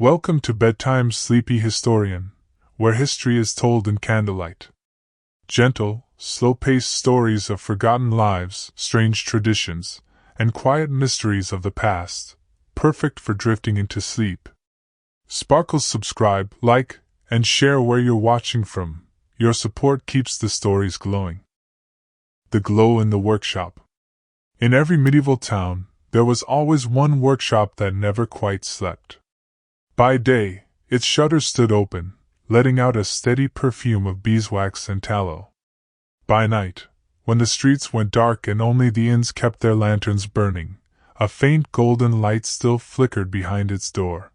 Welcome to Bedtime, Sleepy Historian, where history is told in candlelight. Gentle, slow-paced stories of forgotten lives, strange traditions, and quiet mysteries of the past, perfect for drifting into sleep. Sparkles, subscribe, like, and share where you're watching from. Your support keeps the stories glowing. The glow in the workshop. In every medieval town, there was always one workshop that never quite slept. By day, its shutters stood open, letting out a steady perfume of beeswax and tallow. By night, when the streets went dark and only the inns kept their lanterns burning, a faint golden light still flickered behind its door.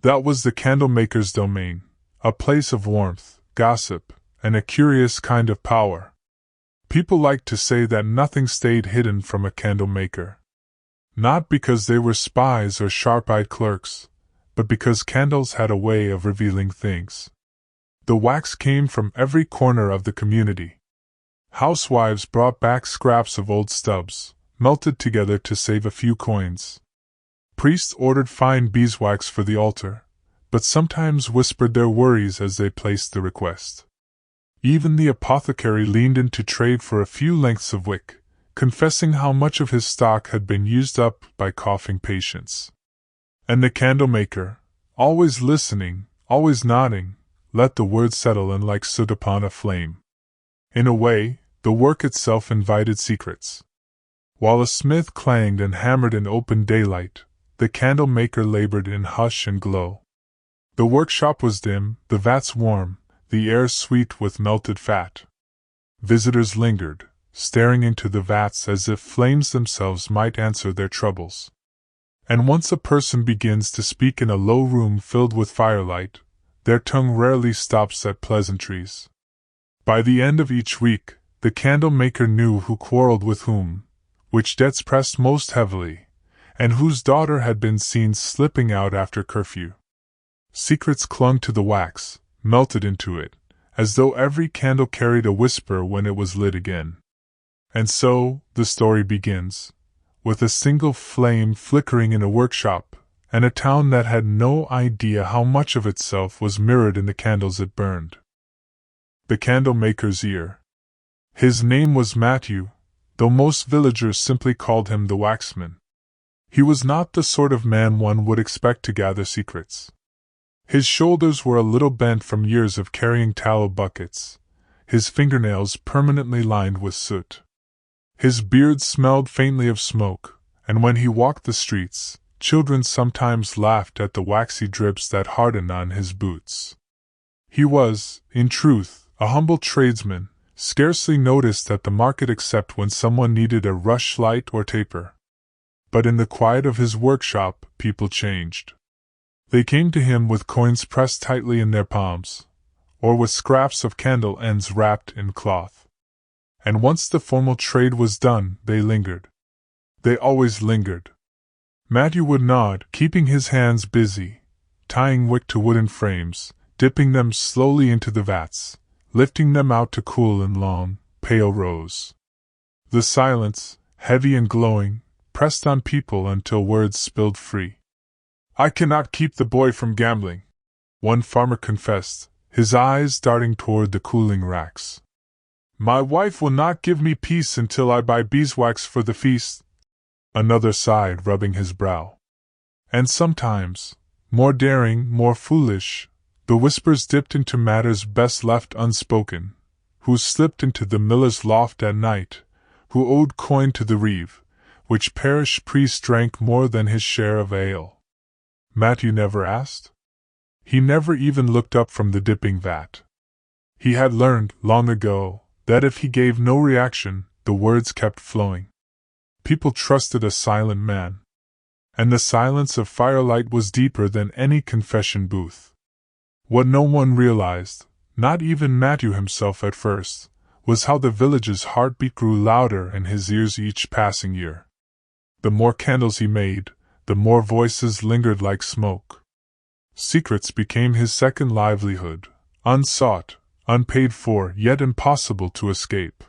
That was the candlemaker's domain, a place of warmth, gossip, and a curious kind of power. People liked to say that nothing stayed hidden from a candlemaker. Not because they were spies or sharp-eyed clerks, but because candles had a way of revealing things. The wax came from every corner of the community. Housewives brought back scraps of old stubs, melted together to save a few coins. Priests ordered fine beeswax for the altar, but sometimes whispered their worries as they placed the request. Even the apothecary leaned in to trade for a few lengths of wick, confessing how much of his stock had been used up by coughing patients. And the candlemaker, always listening, always nodding, let the words settle in like soot upon a flame. In a way, the work itself invited secrets. While a smith clanged and hammered in open daylight, the candlemaker labored in hush and glow. The workshop was dim, the vats warm, the air sweet with melted fat. Visitors lingered, staring into the vats as if flames themselves might answer their troubles. And once a person begins to speak in a low room filled with firelight, their tongue rarely stops at pleasantries. By the end of each week, the candlemaker knew who quarreled with whom, which debts pressed most heavily, and whose daughter had been seen slipping out after curfew. Secrets clung to the wax, melted into it, as though every candle carried a whisper when it was lit again. And so, the story begins, with a single flame flickering in a workshop, and a town that had no idea how much of itself was mirrored in the candles it burned. The candlemaker's ear. His name was Matthew, though most villagers simply called him the waxman. He was not the sort of man one would expect to gather secrets. His shoulders were a little bent from years of carrying tallow buckets, his fingernails permanently lined with soot. His beard smelled faintly of smoke, and when he walked the streets, children sometimes laughed at the waxy drips that hardened on his boots. He was, in truth, a humble tradesman, scarcely noticed at the market except when someone needed a rushlight or taper. But in the quiet of his workshop, people changed. They came to him with coins pressed tightly in their palms, or with scraps of candle ends wrapped in cloth. And once the formal trade was done, they lingered. They always lingered. Matthew would nod, keeping his hands busy, tying wick to wooden frames, dipping them slowly into the vats, lifting them out to cool in long, pale rows. The silence, heavy and glowing, pressed on people until words spilled free. "I cannot keep the boy from gambling," one farmer confessed, his eyes darting toward the cooling racks. "My wife will not give me peace until I buy beeswax for the feast," another sighed, rubbing his brow. And sometimes, more daring, more foolish, the whispers dipped into matters best left unspoken. Who slipped into the miller's loft at night? Who owed coin to the reeve? Which parish priest drank more than his share of ale? Matthew never asked. He never even looked up from the dipping vat. He had learned, long ago, that if he gave no reaction, the words kept flowing. People trusted a silent man. And the silence of firelight was deeper than any confession booth. What no one realized, not even Matthew himself at first, was how the village's heartbeat grew louder in his ears each passing year. The more candles he made, the more voices lingered like smoke. Secrets became his second livelihood, unsought, unpaid for, yet impossible to escape.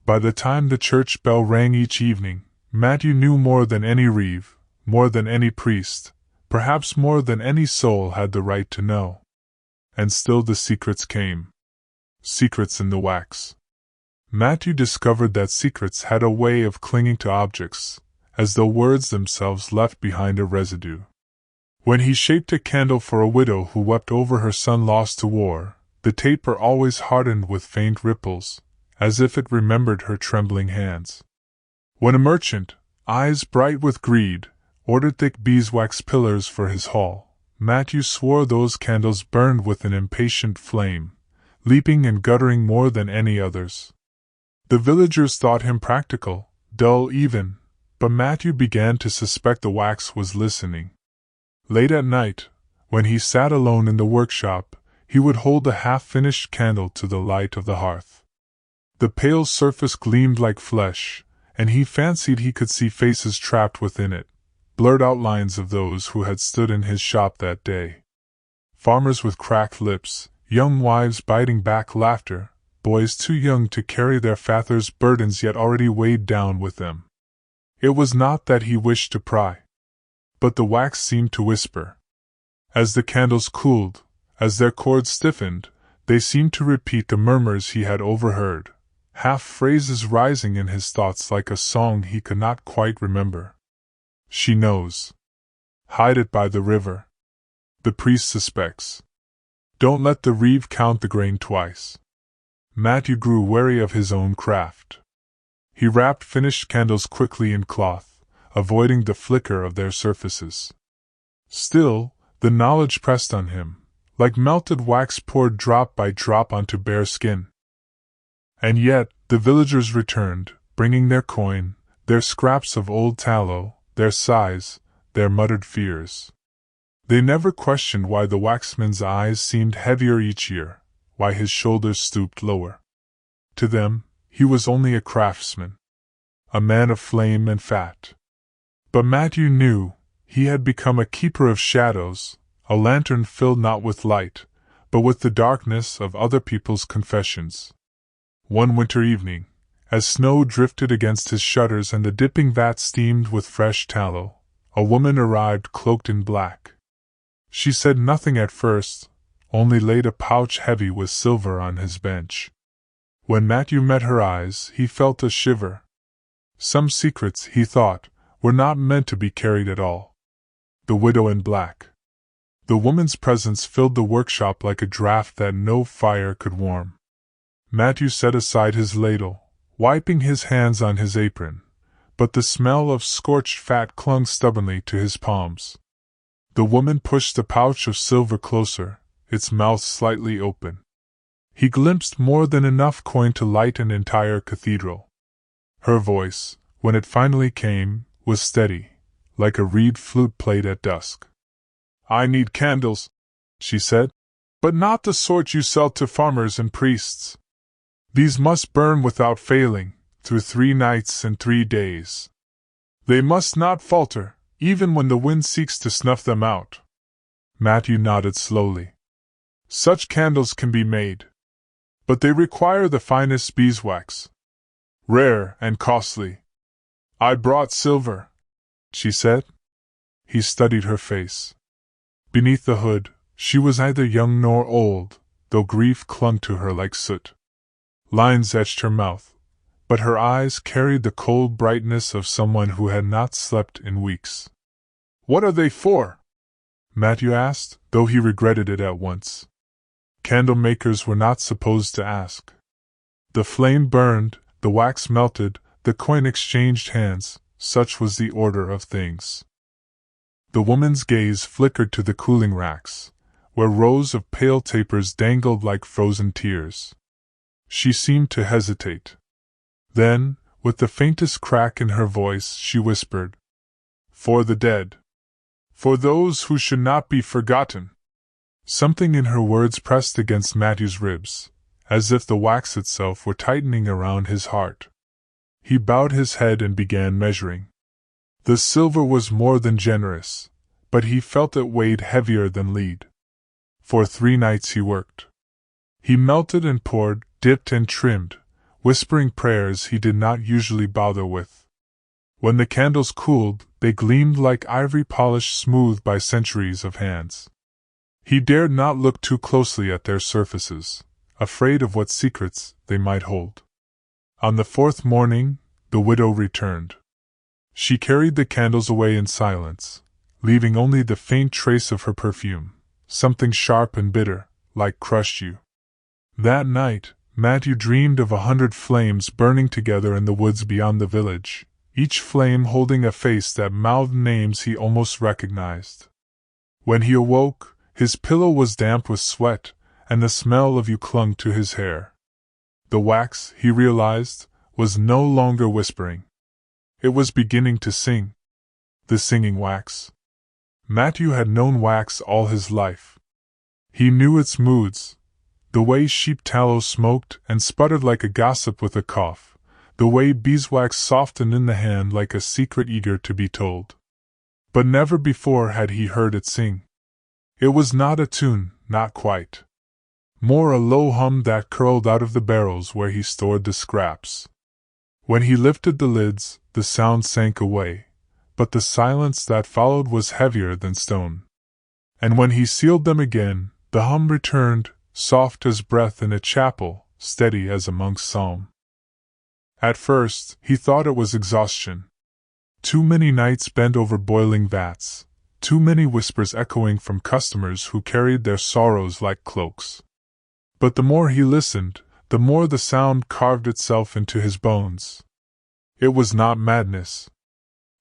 By the time the church bell rang each evening, Matthew knew more than any reeve, more than any priest, perhaps more than any soul had the right to know. And still the secrets came. Secrets in the wax. Matthew discovered that secrets had a way of clinging to objects, as though words themselves left behind a residue. When he shaped a candle for a widow who wept over her son lost to war, the taper always hardened with faint ripples, as if it remembered her trembling hands. When a merchant, eyes bright with greed, ordered thick beeswax pillars for his hall, Matthew swore those candles burned with an impatient flame, leaping and guttering more than any others. The villagers thought him practical, dull even, but Matthew began to suspect the wax was listening. Late at night, when he sat alone in the workshop, he would hold a half-finished candle to the light of the hearth. The pale surface gleamed like flesh, and he fancied he could see faces trapped within it, blurred outlines of those who had stood in his shop that day. Farmers with cracked lips, young wives biting back laughter, boys too young to carry their fathers' burdens yet already weighed down with them. It was not that he wished to pry, but the wax seemed to whisper. As the candles cooled, as their cords stiffened, they seemed to repeat the murmurs he had overheard, half-phrases rising in his thoughts like a song he could not quite remember. She knows. Hide it by the river. The priest suspects. Don't let the reeve count the grain twice. Matthew grew wary of his own craft. He wrapped finished candles quickly in cloth, avoiding the flicker of their surfaces. Still, the knowledge pressed on him, like melted wax poured drop by drop onto bare skin. And yet, the villagers returned, bringing their coin, their scraps of old tallow, their sighs, their muttered fears. They never questioned why the waxman's eyes seemed heavier each year, why his shoulders stooped lower. To them, he was only a craftsman, a man of flame and fat. But Matthew knew he had become a keeper of shadows, a lantern filled not with light, but with the darkness of other people's confessions. One winter evening, as snow drifted against his shutters and the dipping vat steamed with fresh tallow, a woman arrived cloaked in black. She said nothing at first, only laid a pouch heavy with silver on his bench. When Matthew met her eyes, he felt a shiver. Some secrets, he thought, were not meant to be carried at all. The widow in black. The woman's presence filled the workshop like a draught that no fire could warm. Matthew set aside his ladle, wiping his hands on his apron, but the smell of scorched fat clung stubbornly to his palms. The woman pushed the pouch of silver closer, its mouth slightly open. He glimpsed more than enough coin to light an entire cathedral. Her voice, when it finally came, was steady, like a reed flute played at dusk. "I need candles," she said, "but not the sort you sell to farmers and priests. These must burn without failing, through 3 nights and 3 days. They must not falter, even when the wind seeks to snuff them out." Matthew nodded slowly. "Such candles can be made. But they require the finest beeswax. Rare and costly. I brought silver," she said. He studied her face. Beneath the hood, she was neither young nor old, though grief clung to her like soot. Lines etched her mouth, but her eyes carried the cold brightness of someone who had not slept in weeks. "What are they for?" Matthew asked, though he regretted it at once. Candle makers were not supposed to ask. The flame burned, the wax melted, the coin exchanged hands, such was the order of things. The woman's gaze flickered to the cooling racks, where rows of pale tapers dangled like frozen tears. She seemed to hesitate. Then, with the faintest crack in her voice, she whispered, "For the dead. For those who should not be forgotten." Something in her words pressed against Matthew's ribs, as if the wax itself were tightening around his heart. He bowed his head and began measuring. The silver was more than generous, but he felt it weighed heavier than lead. For 3 nights he worked. He melted and poured, dipped and trimmed, whispering prayers he did not usually bother with. When the candles cooled, They gleamed like ivory polished smooth by centuries of hands. He dared not look too closely at their surfaces, afraid of what secrets they might hold. On the fourth morning, the widow returned. She carried the candles away in silence, leaving only the faint trace of her perfume, something sharp and bitter, like crushed yew. That night, Matthew dreamed of 100 flames burning together in the woods beyond the village, each flame holding a face that mouthed names he almost recognized. When he awoke, his pillow was damp with sweat, and the smell of yew clung to his hair. The wax, he realized, was no longer whispering. It was beginning to sing. The singing wax. Matthew had known wax all his life. He knew its moods, the way sheep tallow smoked and sputtered like a gossip with a cough, the way beeswax softened in the hand like a secret eager to be told. But never before had he heard it sing. It was not a tune, not quite. More a low hum that curled out of the barrels where he stored the scraps. When he lifted the lids, the sound sank away, but the silence that followed was heavier than stone. And when he sealed them again, the hum returned, soft as breath in a chapel, steady as a monk's psalm. At first, he thought it was exhaustion. Too many nights bent over boiling vats, too many whispers echoing from customers who carried their sorrows like cloaks. But the more he listened, the more the sound carved itself into his bones. It was not madness.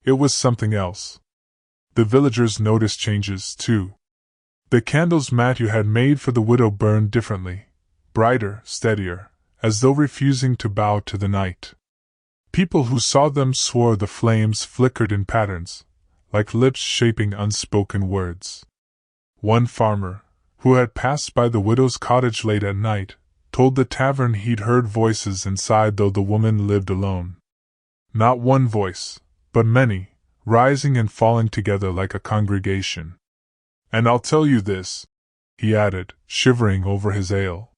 It was something else. The villagers noticed changes, too. The candles Matthew had made for the widow burned differently, brighter, steadier, as though refusing to bow to the night. People who saw them swore the flames flickered in patterns, like lips shaping unspoken words. One farmer, who had passed by the widow's cottage late at night, told the tavern he'd heard voices inside though the woman lived alone. Not one voice, but many, rising and falling together like a congregation. And I'll tell you this, he added, shivering over his ale.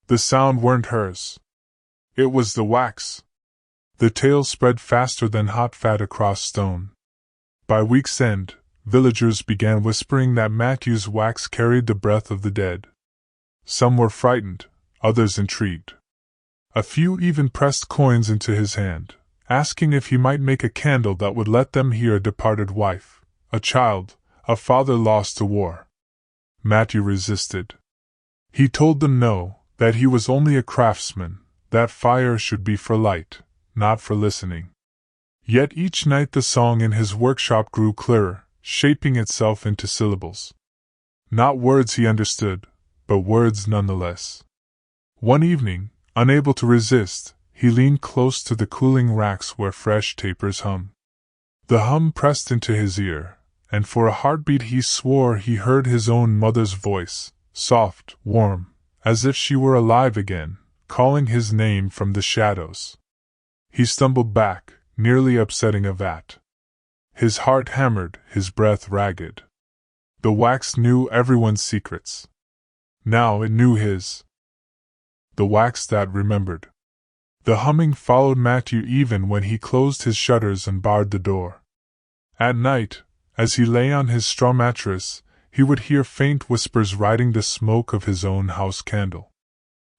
The sound weren't hers. It was the wax. The tale spread faster than hot fat across stone. By week's end, villagers began whispering that Matthew's wax carried the breath of the dead. Some were frightened, others intrigued. A few even pressed coins into his hand, asking if he might make a candle that would let them hear a departed wife, a child, a father lost to war. Matthew resisted. He told them no, that he was only a craftsman, that fire should be for light, not for listening. Yet each night the song in his workshop grew clearer, shaping itself into syllables. Not words he understood, but words nonetheless. One evening, unable to resist, he leaned close to the cooling racks where fresh tapers hum. The hum pressed into his ear, and for a heartbeat he swore he heard his own mother's voice, soft, warm, as if she were alive again, calling his name from the shadows. He stumbled back, nearly upsetting a vat. His heart hammered, his breath ragged. The wax knew everyone's secrets. Now it knew his. The wax that remembered. The humming followed Matthew even when he closed his shutters and barred the door. At night, as he lay on his straw mattress, he would hear faint whispers riding the smoke of his own house candle.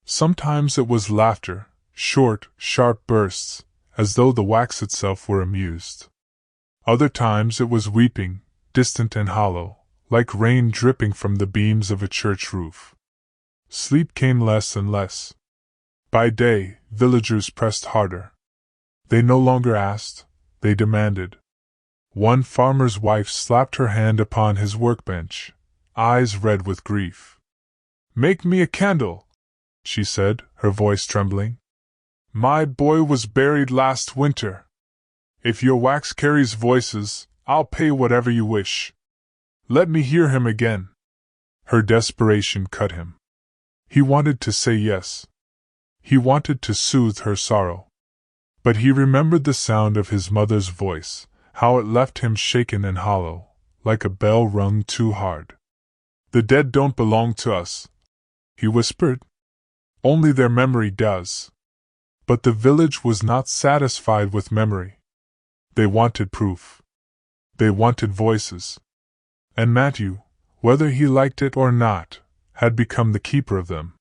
Sometimes it was laughter, short, sharp bursts, as though the wax itself were amused. Other times it was weeping, distant and hollow, like rain dripping from the beams of a church roof. Sleep came less and less. By day, villagers pressed harder. They no longer asked, they demanded. One farmer's wife slapped her hand upon his workbench, eyes red with grief. "Make me a candle," she said, her voice trembling. "My boy was buried last winter. If your wax carries voices, I'll pay whatever you wish. Let me hear him again." Her desperation cut him. He wanted to say yes. He wanted to soothe her sorrow. But he remembered the sound of his mother's voice, how it left him shaken and hollow, like a bell rung too hard. "The dead don't belong to us," he whispered. "Only their memory does." But the village was not satisfied with memory. They wanted proof. They wanted voices. And Matthew, whether he liked it or not, had become the keeper of them.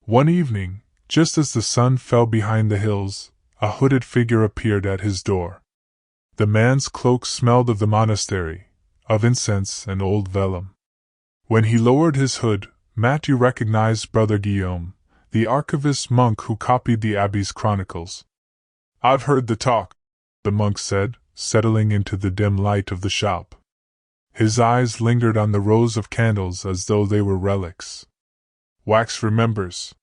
One evening, just as the sun fell behind the hills, a hooded figure appeared at his door. The man's cloak smelled of the monastery, of incense and old vellum. When he lowered his hood, Matthew recognized Brother Guillaume, the archivist monk who copied the abbey's chronicles. "I've heard the talk," the monk said, settling into the dim light of the shop. His eyes lingered on the rows of candles as though they were relics. "Wax remembers.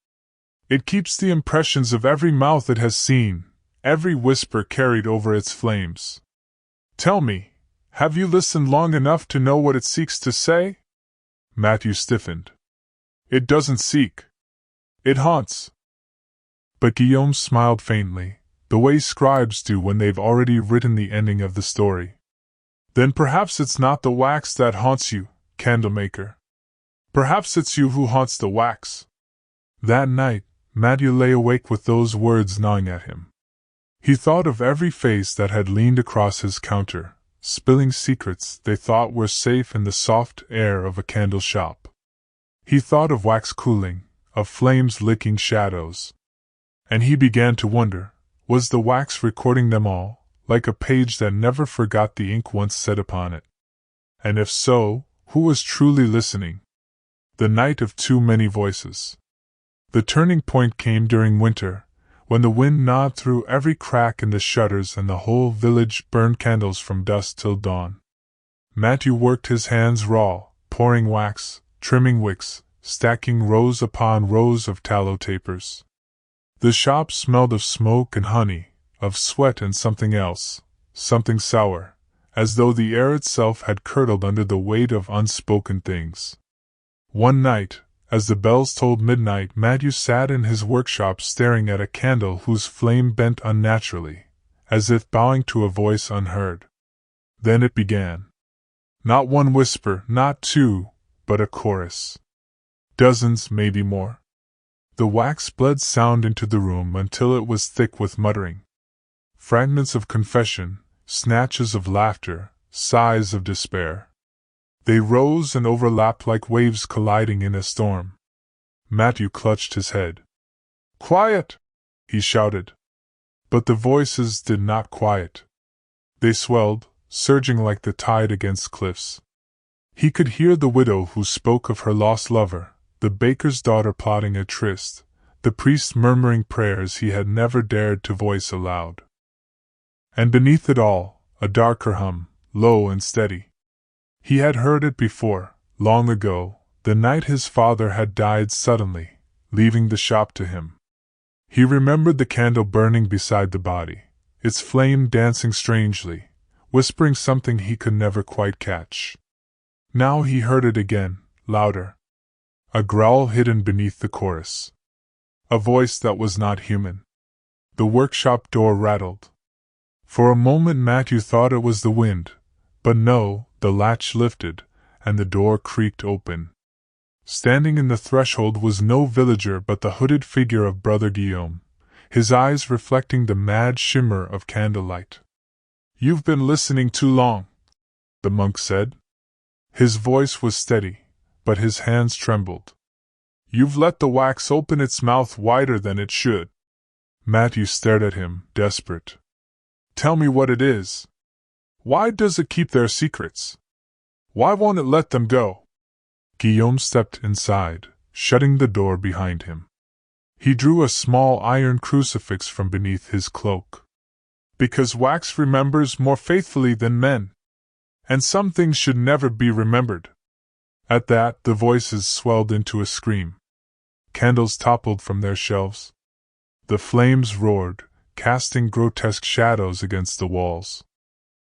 It keeps the impressions of every mouth it has seen, every whisper carried over its flames. Tell me, have you listened long enough to know what it seeks to say?" Matthew stiffened. "It doesn't seek. It haunts." But Guillaume smiled faintly, the way scribes do when they've already written the ending of the story. "Then perhaps it's not the wax that haunts you, candlemaker. Perhaps it's you who haunts the wax." That night, Matthew lay awake with those words gnawing at him. He thought of every face that had leaned across his counter, spilling secrets they thought were safe in the soft air of a candle shop. He thought of wax cooling, of flames licking shadows. And he began to wonder, was the wax recording them all, like a page that never forgot the ink once set upon it? And if so, who was truly listening? The night of too many voices. The turning point came during winter, when the wind gnawed through every crack in the shutters and the whole village burned candles from dusk till dawn. Matthew worked his hands raw, pouring wax, trimming wicks, stacking rows upon rows of tallow tapers. The shop smelled of smoke and honey, of sweat and something else, something sour, as though the air itself had curdled under the weight of unspoken things. One night, as the bells tolled midnight, Matthew sat in his workshop staring at a candle whose flame bent unnaturally, as if bowing to a voice unheard. Then it began. Not one whisper, not two, but a chorus. Dozens, maybe more. The wax bled sound into the room until it was thick with muttering. Fragments of confession, snatches of laughter, sighs of despair. They rose and overlapped like waves colliding in a storm. Matthew clutched his head. "Quiet!" he shouted. But the voices did not quiet. They swelled, surging like the tide against cliffs. He could hear the widow who spoke of her lost lover, the baker's daughter plotting a tryst, the priest murmuring prayers he had never dared to voice aloud. And beneath it all, a darker hum, low and steady. He had heard it before, long ago, the night his father had died suddenly, leaving the shop to him. He remembered the candle burning beside the body, its flame dancing strangely, whispering something he could never quite catch. Now he heard it again, louder. A growl hidden beneath the chorus. A voice that was not human. The workshop door rattled. For a moment Matthew thought it was the wind, but no, the latch lifted, and the door creaked open. Standing in the threshold was no villager but the hooded figure of Brother Guillaume, his eyes reflecting the mad shimmer of candlelight. "You've been listening too long," the monk said. His voice was steady, but his hands trembled. "You've let the wax open its mouth wider than it should." Matthew stared at him, desperate. "Tell me what it is. Why does it keep their secrets? Why won't it let them go?" Guillaume stepped inside, shutting the door behind him. He drew a small iron crucifix from beneath his cloak. "Because wax remembers more faithfully than men. And some things should never be remembered." At that, the voices swelled into a scream. Candles toppled from their shelves. The flames roared, casting grotesque shadows against the walls.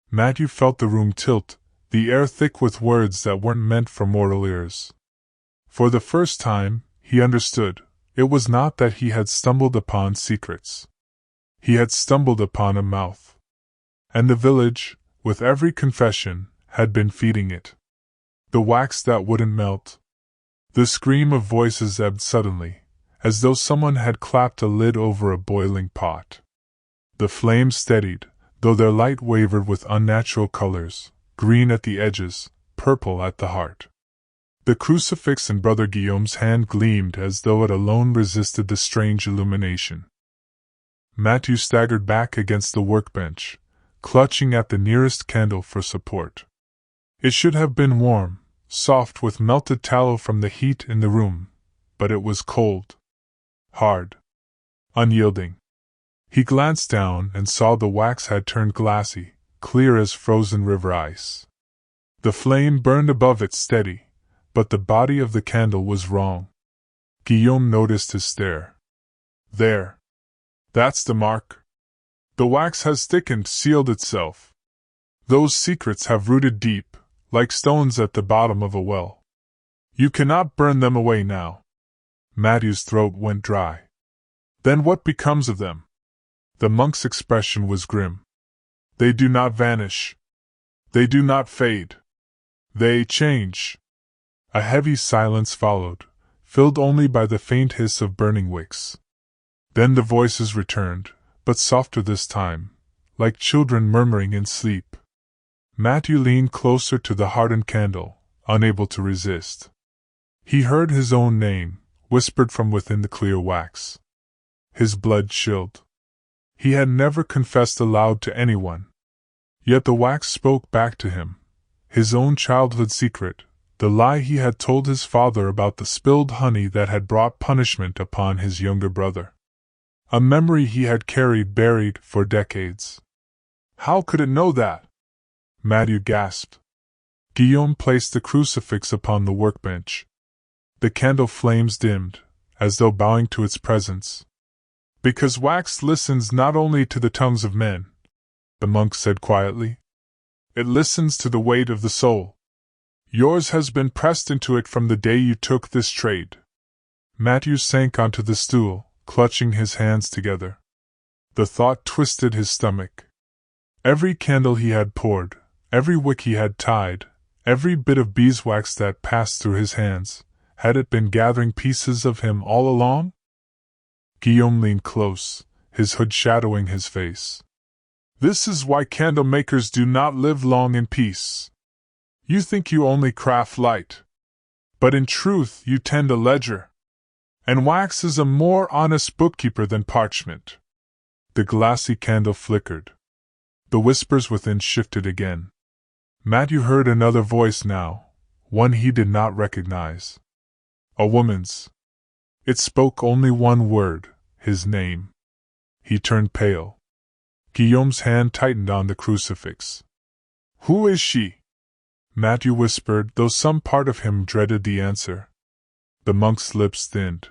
Matthew felt the room tilt, the air thick with words that weren't meant for mortal ears. For the first time, he understood, it was not that he had stumbled upon secrets. He had stumbled upon a mouth. And the village, with every confession, had been feeding it. The wax that wouldn't melt. The scream of voices ebbed suddenly, as though someone had clapped a lid over a boiling pot. The flames steadied, though their light wavered with unnatural colors, green at the edges, purple at the heart. The crucifix in Brother Guillaume's hand gleamed as though it alone resisted the strange illumination. Matthew staggered back against the workbench, clutching at the nearest candle for support. It should have been warm, soft with melted tallow from the heat in the room, but it was cold, hard, unyielding. He glanced down and saw the wax had turned glassy, clear as frozen river ice. The flame burned above it steady, but the body of the candle was wrong. Guillaume noticed his stare. There. That's the mark. The wax has thickened, sealed itself. Those secrets have rooted deep, like stones at the bottom of a well. You cannot burn them away now. Matthew's throat went dry. Then what becomes of them? The monk's expression was grim. They do not vanish. They do not fade. They change. A heavy silence followed, filled only by the faint hiss of burning wicks. Then the voices returned, but softer this time, like children murmuring in sleep. Matthew leaned closer to the hardened candle, unable to resist. He heard his own name, whispered from within the clear wax. His blood chilled. He had never confessed aloud to anyone. Yet the wax spoke back to him, his own childhood secret, the lie he had told his father about the spilled honey that had brought punishment upon his younger brother. A memory he had carried buried for decades. How could it know that? Matthew gasped. Guillaume placed the crucifix upon the workbench. The candle flames dimmed, as though bowing to its presence. Because wax listens not only to the tongues of men, the monk said quietly. It listens to the weight of the soul. Yours has been pressed into it from the day you took this trade. Matthew sank onto the stool, clutching his hands together. The thought twisted his stomach. Every candle he had poured, every wick he had tied, every bit of beeswax that passed through his hands, had it been gathering pieces of him all along? Guillaume leaned close, his hood shadowing his face. This is why candle makers do not live long in peace. You think you only craft light, but in truth you tend a ledger. And wax is a more honest bookkeeper than parchment. The glassy candle flickered. The whispers within shifted again. Matthew heard another voice now, one he did not recognize. A woman's. It spoke only one word, his name. He turned pale. Guillaume's hand tightened on the crucifix. Who is she? Matthew whispered, though some part of him dreaded the answer. The monk's lips thinned.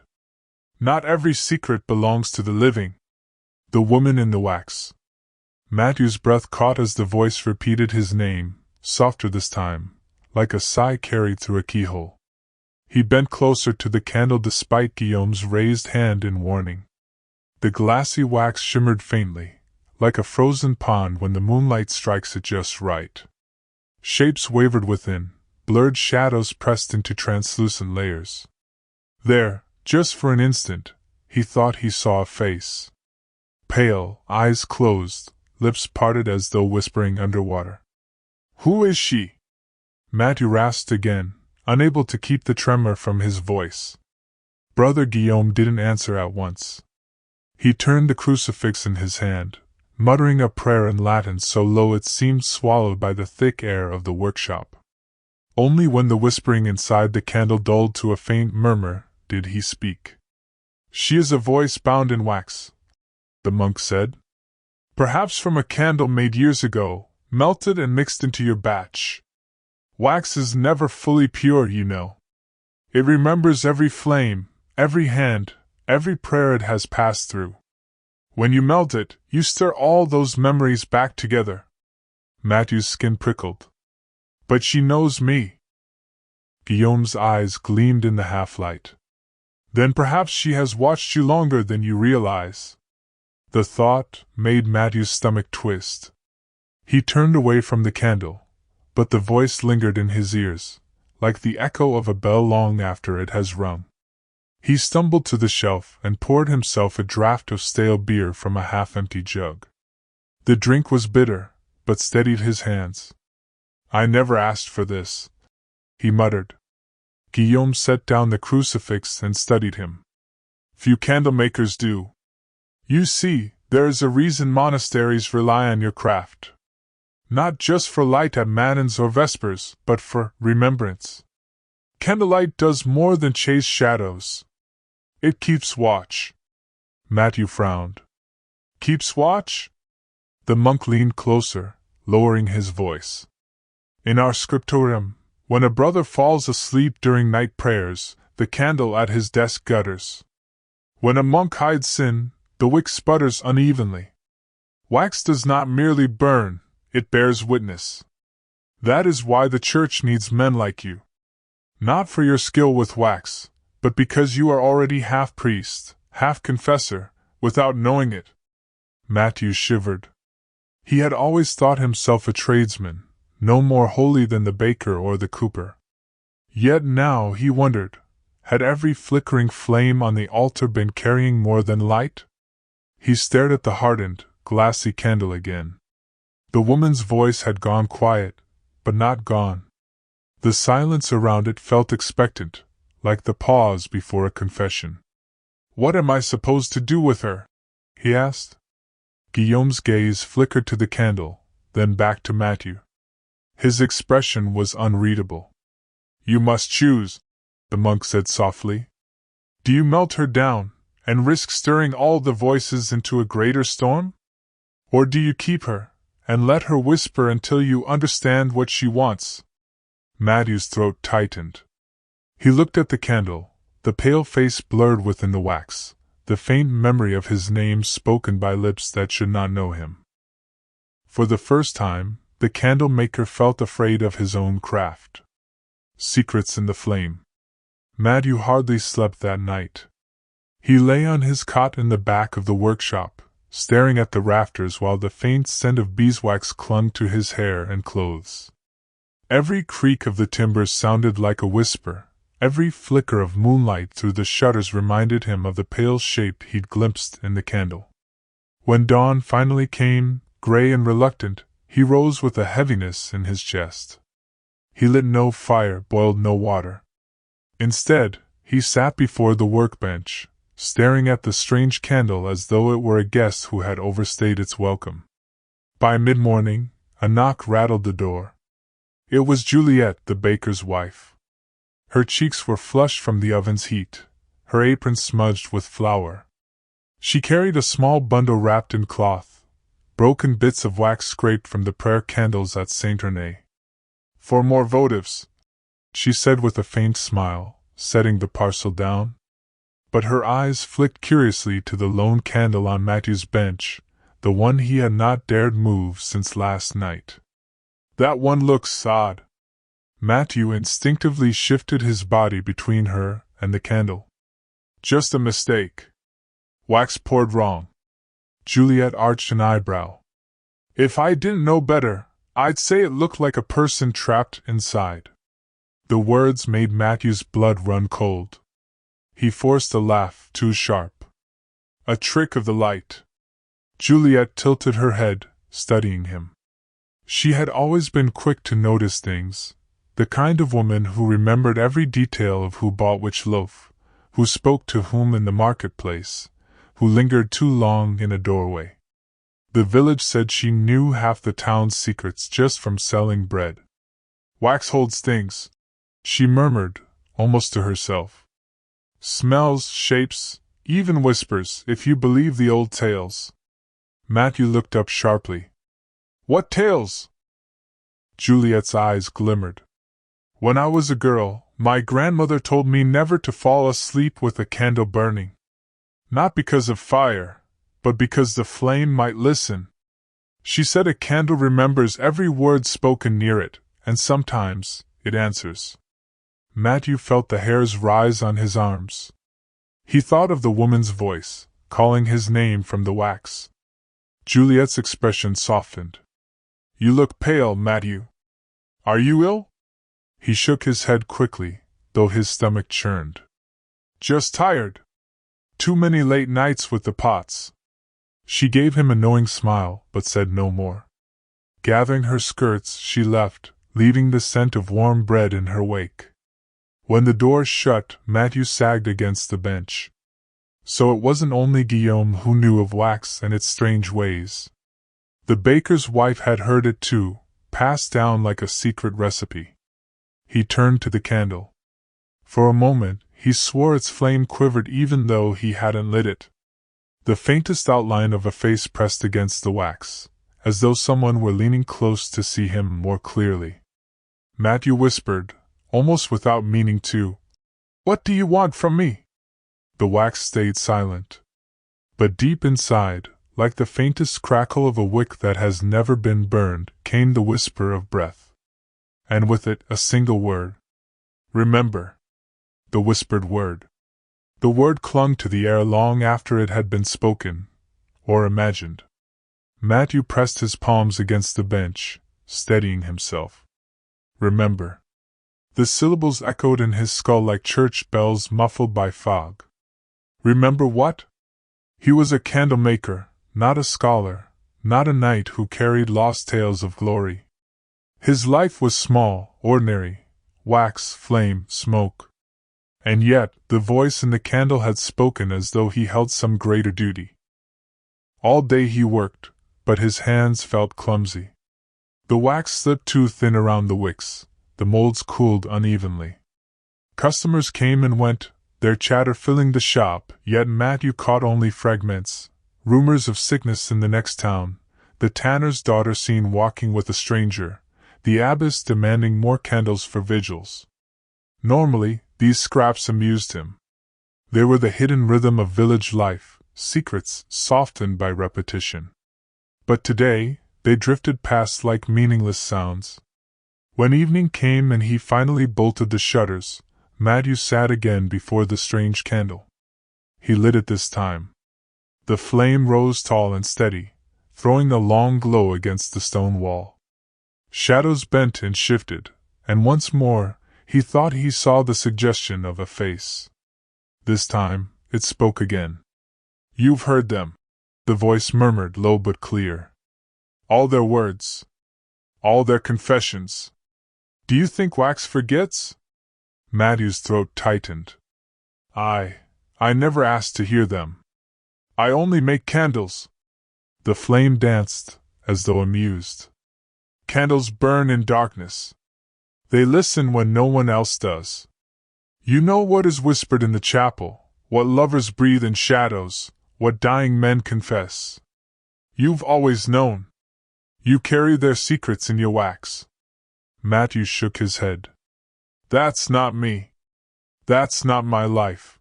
Not every secret belongs to the living. The woman in the wax. Matthew's breath caught as the voice repeated his name, softer this time, like a sigh carried through a keyhole. He bent closer to the candle despite Guillaume's raised hand in warning. The glassy wax shimmered faintly, like a frozen pond when the moonlight strikes it just right. Shapes wavered within, blurred shadows pressed into translucent layers. There, just for an instant, he thought he saw a face. Pale, eyes closed, lips parted as though whispering underwater. Who is she? Matthew rasped again, unable to keep the tremor from his voice. Brother Guillaume didn't answer at once. He turned the crucifix in his hand, muttering a prayer in Latin so low it seemed swallowed by the thick air of the workshop. Only when the whispering inside the candle dulled to a faint murmur did he speak. She is a voice bound in wax, the monk said. Perhaps from a candle made years ago, melted and mixed into your batch. Wax is never fully pure, you know. It remembers every flame, every hand, every prayer it has passed through. When you melt it, you stir all those memories back together. Matthew's skin prickled. But she knows me. Guillaume's eyes gleamed in the half-light. Then perhaps she has watched you longer than you realize. The thought made Matthew's stomach twist. He turned away from the candle, but the voice lingered in his ears, like the echo of a bell long after it has rung. He stumbled to the shelf and poured himself a draught of stale beer from a half-empty jug. The drink was bitter, but steadied his hands. I never asked for this, he muttered. Guillaume set down the crucifix and studied him. Few candlemakers do. You see, there is a reason monasteries rely on your craft. Not just for light at matins or vespers, but for remembrance. Candlelight does more than chase shadows. It keeps watch. Matthew frowned. Keeps watch? The monk leaned closer, lowering his voice. In our scriptorium, when a brother falls asleep during night prayers, the candle at his desk gutters. When a monk hides sin, the wick sputters unevenly. Wax does not merely burn, it bears witness. That is why the church needs men like you. Not for your skill with wax, but because you are already half priest, half confessor, without knowing it. Matthew shivered. He had always thought himself a tradesman, no more holy than the baker or the cooper. Yet now he wondered, had every flickering flame on the altar been carrying more than light? He stared at the hardened, glassy candle again. The woman's voice had gone quiet, but not gone. The silence around it felt expectant, like the pause before a confession. What am I supposed to do with her? He asked. Guillaume's gaze flickered to the candle, then back to Matthew. His expression was unreadable. You must choose, the monk said softly. Do you melt her down, and risk stirring all the voices into a greater storm? Or do you keep her, and let her whisper until you understand what she wants? Matthew's throat tightened. He looked at the candle, the pale face blurred within the wax, the faint memory of his name spoken by lips that should not know him. For the first time, the candle-maker felt afraid of his own craft. Secrets in the flame. Matthew hardly slept that night. He lay on his cot in the back of the workshop, staring at the rafters while the faint scent of beeswax clung to his hair and clothes. Every creak of the timbers sounded like a whisper, every flicker of moonlight through the shutters reminded him of the pale shape he'd glimpsed in the candle. When dawn finally came, gray and reluctant, he rose with a heaviness in his chest. He lit no fire, boiled no water. Instead, he sat before the workbench, staring at the strange candle as though it were a guest who had overstayed its welcome. By mid-morning, a knock rattled the door. It was Juliet, the baker's wife. Her cheeks were flushed from the oven's heat, her apron smudged with flour. She carried a small bundle wrapped in cloth, broken bits of wax scraped from the prayer candles at Saint Rene. For more votives, she said with a faint smile, setting the parcel down. But her eyes flicked curiously to the lone candle on Matthew's bench, the one he had not dared move since last night. That one looks odd. Matthew instinctively shifted his body between her and the candle. Just a mistake. Wax poured wrong. Juliet arched an eyebrow. If I didn't know better, I'd say it looked like a person trapped inside. The words made Matthew's blood run cold. He forced a laugh, too sharp. A trick of the light. Juliet tilted her head, studying him. She had always been quick to notice things, the kind of woman who remembered every detail of who bought which loaf, who spoke to whom in the marketplace, who lingered too long in a doorway. The village said she knew half the town's secrets just from selling bread. Wax holds things, she murmured, almost to herself. Smells, shapes, even whispers, if you believe the old tales. Matthew looked up sharply. What tales? Juliet's eyes glimmered. When I was a girl, my grandmother told me never to fall asleep with a candle burning. Not because of fire, but because the flame might listen. She said a candle remembers every word spoken near it, and sometimes it answers. Matthew felt the hairs rise on his arms. He thought of the woman's voice, calling his name from the wax. Juliet's expression softened. You look pale, Matthew. Are you ill? He shook his head quickly, though his stomach churned. Just tired. Too many late nights with the pots. She gave him a knowing smile, but said no more. Gathering her skirts, she left, leaving the scent of warm bread in her wake. When the door shut, Matthew sagged against the bench. So it wasn't only Guillaume who knew of wax and its strange ways. The baker's wife had heard it too, passed down like a secret recipe. He turned to the candle. For a moment, he swore its flame quivered even though he hadn't lit it. The faintest outline of a face pressed against the wax, as though someone were leaning close to see him more clearly. Matthew whispered, almost without meaning to, "What do you want from me?" The wax stayed silent. But deep inside, like the faintest crackle of a wick that has never been burned, came the whisper of breath. And with it, a single word. "Remember." The whispered word. The word clung to the air long after it had been spoken, or imagined. Matthew pressed his palms against the bench, steadying himself. "Remember." The syllables echoed in his skull like church bells muffled by fog. Remember what? He was a candle maker, not a scholar, not a knight who carried lost tales of glory. His life was small, ordinary, wax, flame, smoke. And yet, the voice in the candle had spoken as though he held some greater duty. All day he worked, but his hands felt clumsy. The wax slipped too thin around the wicks, the molds cooled unevenly. Customers came and went, their chatter filling the shop, yet Matthew caught only fragments. Rumors of sickness in the next town, the tanner's daughter seen walking with a stranger, the abbess demanding more candles for vigils. Normally, these scraps amused him. They were the hidden rhythm of village life, secrets softened by repetition. But today, they drifted past like meaningless sounds. When evening came and he finally bolted the shutters, Matthew sat again before the strange candle. He lit it this time. The flame rose tall and steady, throwing a long glow against the stone wall. Shadows bent and shifted, and once more, he thought he saw the suggestion of a face. This time, it spoke again. "You've heard them," the voice murmured low but clear. "All their words. All their confessions. Do you think wax forgets?" Matthew's throat tightened. I never asked to hear them. I only make candles." The flame danced, as though amused. "Candles burn in darkness. They listen when no one else does. You know what is whispered in the chapel, what lovers breathe in shadows, what dying men confess. You've always known. You carry their secrets in your wax." Matthew shook his head. "That's not me. That's not my life."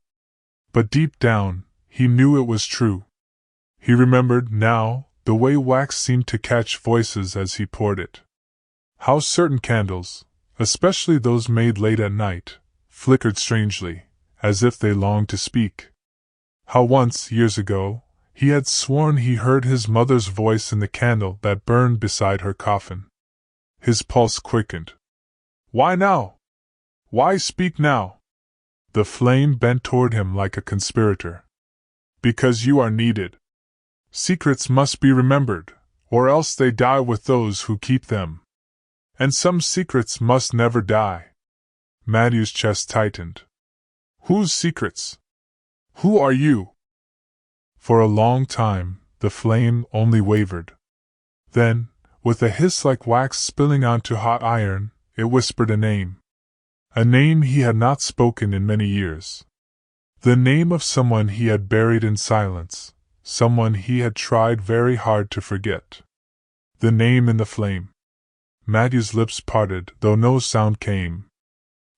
But deep down, he knew it was true. He remembered, now, the way wax seemed to catch voices as he poured it. How certain candles, especially those made late at night, flickered strangely, as if they longed to speak. How once, years ago, he had sworn he heard his mother's voice in the candle that burned beside her coffin. His pulse quickened. "Why now? Why speak now?" The flame bent toward him like a conspirator. "Because you are needed. Secrets must be remembered, or else they die with those who keep them. And some secrets must never die." Matthew's chest tightened. "Whose secrets? Who are you?" For a long time, the flame only wavered. Then, with a hiss like wax spilling onto hot iron, it whispered a name. A name he had not spoken in many years. The name of someone he had buried in silence, someone he had tried very hard to forget. The name in the flame. Matthew's lips parted, though no sound came.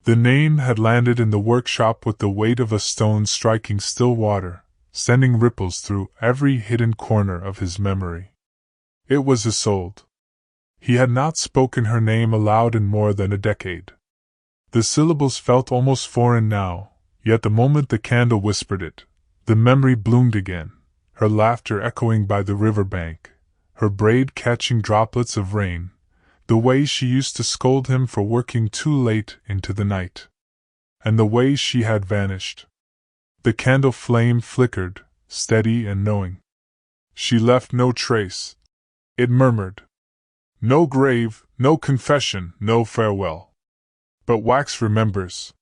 The name had landed in the workshop with the weight of a stone striking still water, sending ripples through every hidden corner of his memory. It was Isolde. He had not spoken her name aloud in more than a decade. The syllables felt almost foreign now, yet the moment the candle whispered it, the memory bloomed again, her laughter echoing by the river bank, her braid catching droplets of rain, the way she used to scold him for working too late into the night. And the way she had vanished. The candle flame flickered, steady and knowing. "She left no trace," it murmured. No grave, no confession, no farewell. But Wax remembers.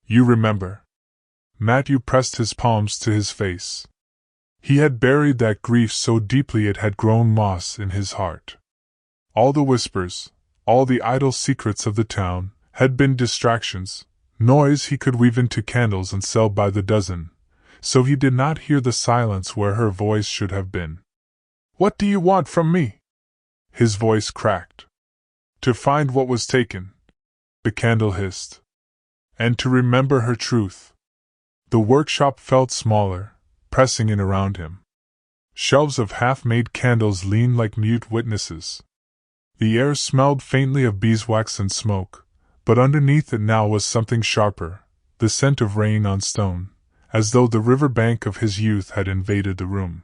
You remember. Matthew pressed his palms to his face. He had buried that grief so deeply it had grown moss in his heart. All the whispers, all the idle secrets of the town, had been distractions, noise he could weave into candles and sell by the dozen, so he did not hear the silence where her voice should have been. What do you want from me? His voice cracked. To find what was taken, the candle hissed. And to remember her truth. The workshop felt smaller, pressing in around him. Shelves of half-made candles leaned like mute witnesses. The air smelled faintly of beeswax and smoke, but underneath it now was something sharper, the scent of rain on stone, as though the river bank of his youth had invaded the room.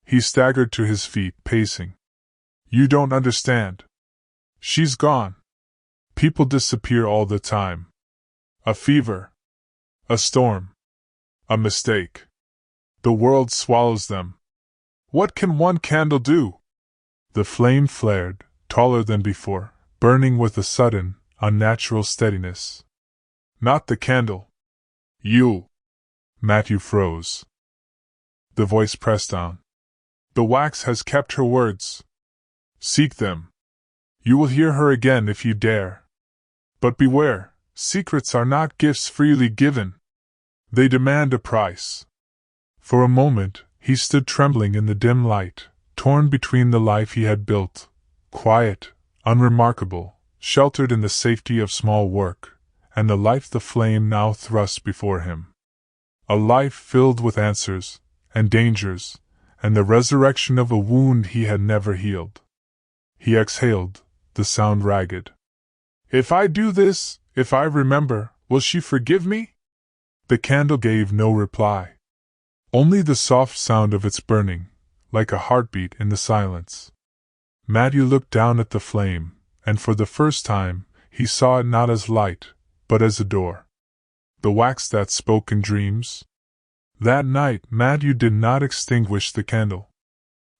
He staggered to his feet, pacing. You don't understand. She's gone. People disappear all the time. A fever. A storm. A mistake. The world swallows them. What can one candle do? The flame flared, taller than before, burning with a sudden, unnatural steadiness. Not the candle. You. Matthew froze. The voice pressed on. The wax has kept her words. Seek them. You will hear her again if you dare. But beware, secrets are not gifts freely given. They demand a price. For a moment, he stood trembling in the dim light, torn between the life he had built, quiet, unremarkable, sheltered in the safety of small work, and the life the flame now thrust before him. A life filled with answers, and dangers, and the resurrection of a wound he had never healed. He exhaled, the sound ragged. If I do this, if I remember, will she forgive me? The candle gave no reply. Only the soft sound of its burning, like a heartbeat in the silence. Matthew looked down at the flame, and for the first time, he saw it not as light, but as a door. The wax that spoke in dreams? That night, Matthew did not extinguish the candle.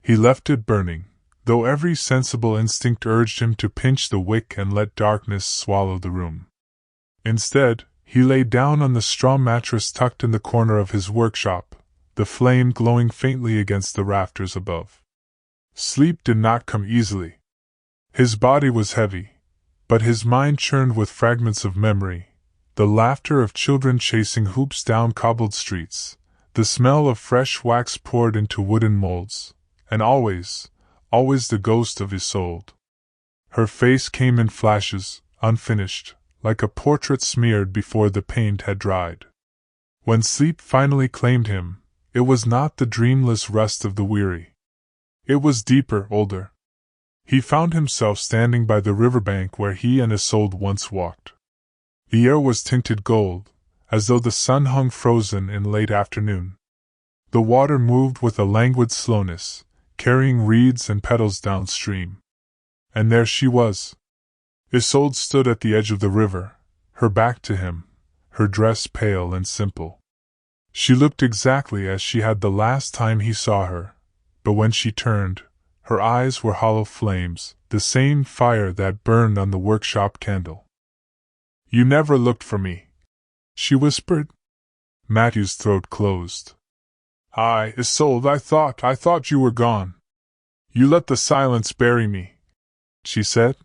He left it burning, though every sensible instinct urged him to pinch the wick and let darkness swallow the room. Instead, he lay down on the straw mattress tucked in the corner of his workshop, the flame glowing faintly against the rafters above. Sleep did not come easily. His body was heavy, but his mind churned with fragments of memory, the laughter of children chasing hoops down cobbled streets, the smell of fresh wax poured into wooden molds, and always the ghost of Isolde. Her face came in flashes, unfinished, like a portrait smeared before the paint had dried. When sleep finally claimed him, it was not the dreamless rest of the weary. It was deeper, older. He found himself standing by the riverbank where he and Isolde once walked. The air was tinted gold, as though the sun hung frozen in late afternoon. The water moved with a languid slowness, carrying reeds and petals downstream. And there she was. Isolde stood at the edge of the river, her back to him, her dress pale and simple. She looked exactly as she had the last time he saw her, but when she turned, her eyes were hollow flames, the same fire that burned on the workshop candle. You never looked for me, she whispered. Matthew's throat closed. Isolde, I thought you were gone. You let the silence bury me, she said.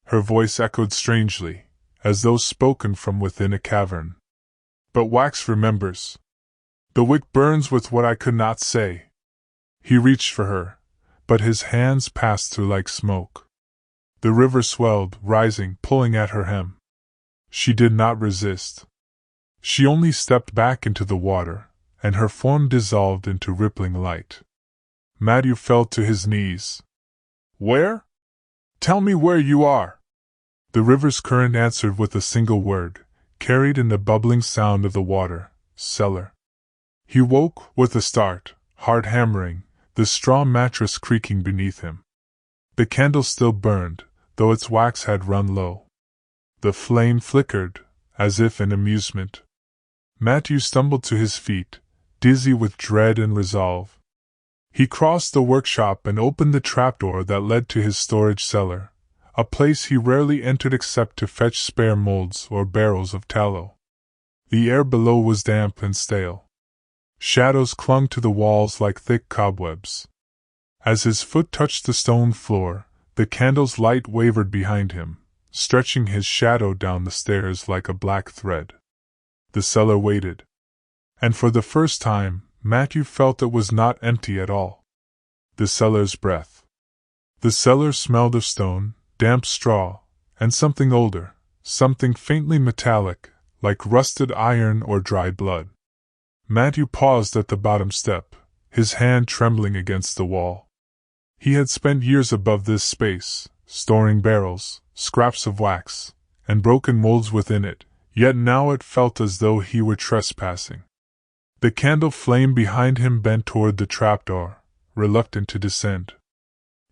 Her voice echoed strangely, as though spoken from within a cavern. But wax remembers. The wick burns with what I could not say. He reached for her, but his hands passed through like smoke. The river swelled, rising, pulling at her hem. She did not resist. She only stepped back into the water, and her form dissolved into rippling light. Matthew fell to his knees. Where? Tell me where you are. The river's current answered with a single word, carried in the bubbling sound of the water, cellar. He woke with a start, heart hammering, the straw mattress creaking beneath him. The candle still burned, though its wax had run low. The flame flickered, as if in amusement. Matthew stumbled to his feet, dizzy with dread and resolve. He crossed the workshop and opened the trapdoor that led to his storage cellar, a place he rarely entered except to fetch spare molds or barrels of tallow. The air below was damp and stale. Shadows clung to the walls like thick cobwebs. As his foot touched the stone floor, the candle's light wavered behind him, stretching his shadow down the stairs like a black thread. The cellar waited. And for the first time, Matthew felt it was not empty at all. The cellar's breath. The cellar smelled of stone, damp straw, and something older, something faintly metallic, like rusted iron or dry blood. Matthew paused at the bottom step, his hand trembling against the wall. He had spent years above this space, storing barrels, scraps of wax, and broken molds within it, yet now it felt as though he were trespassing. The candle flame behind him bent toward the trapdoor, reluctant to descend.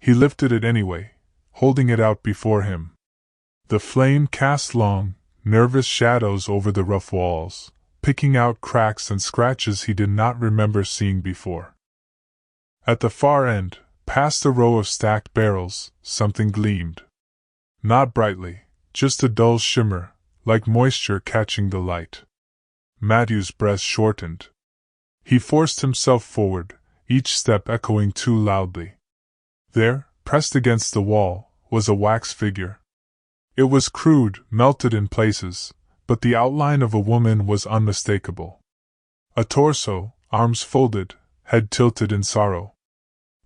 He lifted it anyway, holding it out before him. The flame cast long, nervous shadows over the rough walls, picking out cracks and scratches he did not remember seeing before. At the far end, past a row of stacked barrels, something gleamed. Not brightly, just a dull shimmer, like moisture catching the light. Matthew's breath shortened. He forced himself forward, each step echoing too loudly. There, pressed against the wall, was a wax figure. It was crude, melted in places, but the outline of a woman was unmistakable. A torso, arms folded, head tilted in sorrow.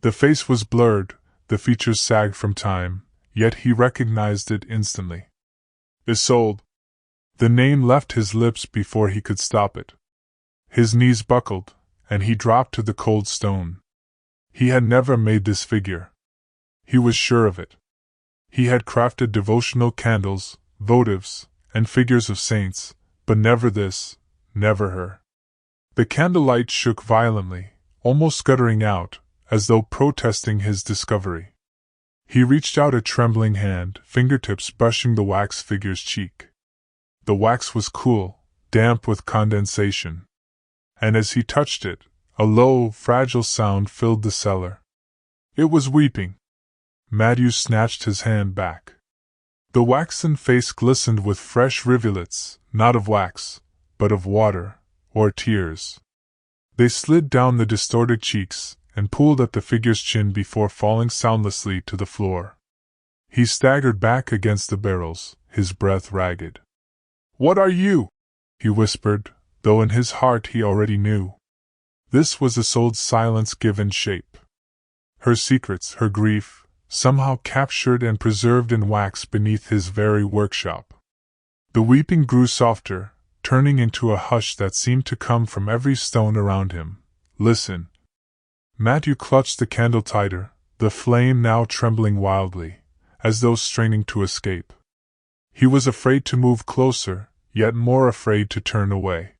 The face was blurred, the features sagged from time, yet he recognized it instantly. Isolde. The name left his lips before he could stop it. His knees buckled, and he dropped to the cold stone. He had never made this figure. He was sure of it. He had crafted devotional candles, votives, and figures of saints, but never this, never her. The candlelight shook violently, almost guttering out, as though protesting his discovery. He reached out a trembling hand, fingertips brushing the wax figure's cheek. The wax was cool, damp with condensation. And as he touched it, a low, fragile sound filled the cellar. It was weeping. Matthew snatched his hand back. The waxen face glistened with fresh rivulets, not of wax, but of water, or tears. They slid down the distorted cheeks, and pooled at the figure's chin before falling soundlessly to the floor. He staggered back against the barrels, his breath ragged. "What are you?" he whispered, though in his heart he already knew. This was Isolde's silence given shape. Her secrets, her grief, somehow captured and preserved in wax beneath his very workshop. The weeping grew softer, turning into a hush that seemed to come from every stone around him. "Listen." Matthew clutched the candle tighter, the flame now trembling wildly, as though straining to escape. He was afraid to move closer, yet more afraid to turn away.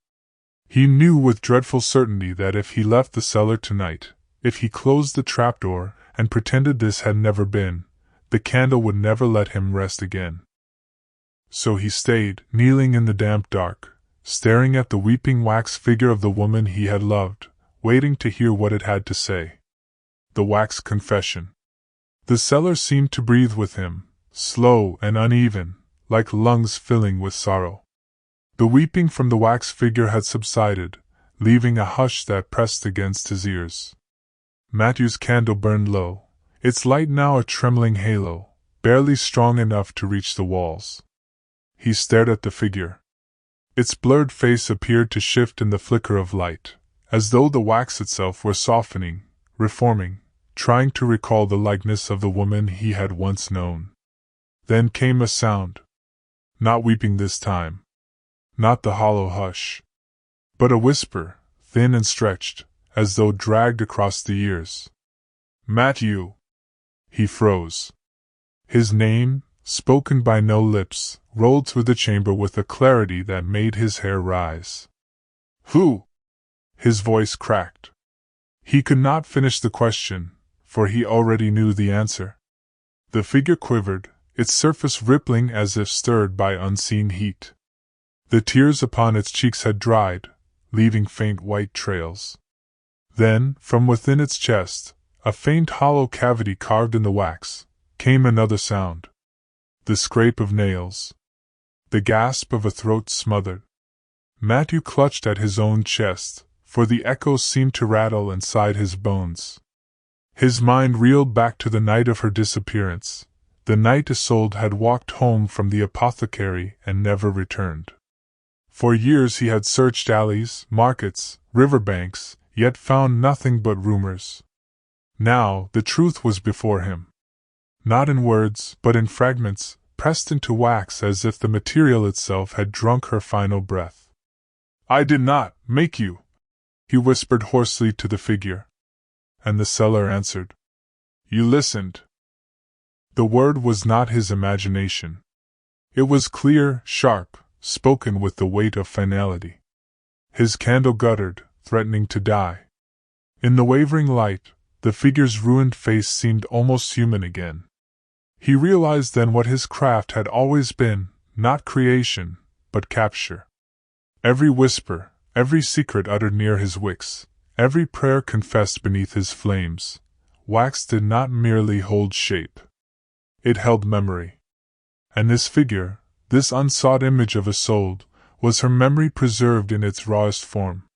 He knew with dreadful certainty that if he left the cellar tonight, if he closed the trapdoor and pretended this had never been, the candle would never let him rest again. So he stayed, kneeling in the damp dark, staring at the weeping wax figure of the woman he had loved, waiting to hear what it had to say. The wax confession. The cellar seemed to breathe with him, slow and uneven, like lungs filling with sorrow. The weeping from the wax figure had subsided, leaving a hush that pressed against his ears. Matthew's candle burned low, its light now a trembling halo, barely strong enough to reach the walls. He stared at the figure. Its blurred face appeared to shift in the flicker of light, as though the wax itself were softening, reforming, trying to recall the likeness of the woman he had once known. Then came a sound. Not weeping this time. Not the hollow hush. But a whisper, thin and stretched, as though dragged across the years. "Matthew!" He froze. His name, spoken by no lips, rolled through the chamber with a clarity that made his hair rise. "Who?" His voice cracked. He could not finish the question, for he already knew the answer. The figure quivered, its surface rippling as if stirred by unseen heat. The tears upon its cheeks had dried, leaving faint white trails. Then, from within its chest, a faint hollow cavity carved in the wax, came another sound. The scrape of nails. The gasp of a throat smothered. Matthew clutched at his own chest, for the echoes seemed to rattle inside his bones. His mind reeled back to the night of her disappearance, the night Isolde had walked home from the apothecary and never returned. For years he had searched alleys, markets, riverbanks, yet found nothing but rumors. Now the truth was before him. Not in words, but in fragments, pressed into wax as if the material itself had drunk her final breath. "I did not make you," he whispered hoarsely to the figure. And the seller answered, "You listened." The word was not his imagination. It was clear, sharp, spoken with the weight of finality. His candle guttered, threatening to die. In the wavering light, the figure's ruined face seemed almost human again. He realized then what his craft had always been, not creation, but capture. Every whisper, every secret uttered near his wicks, every prayer confessed beneath his flames, wax did not merely hold shape. It held memory. And this figure, this unsought image of Isolde, was her memory preserved in its rawest form.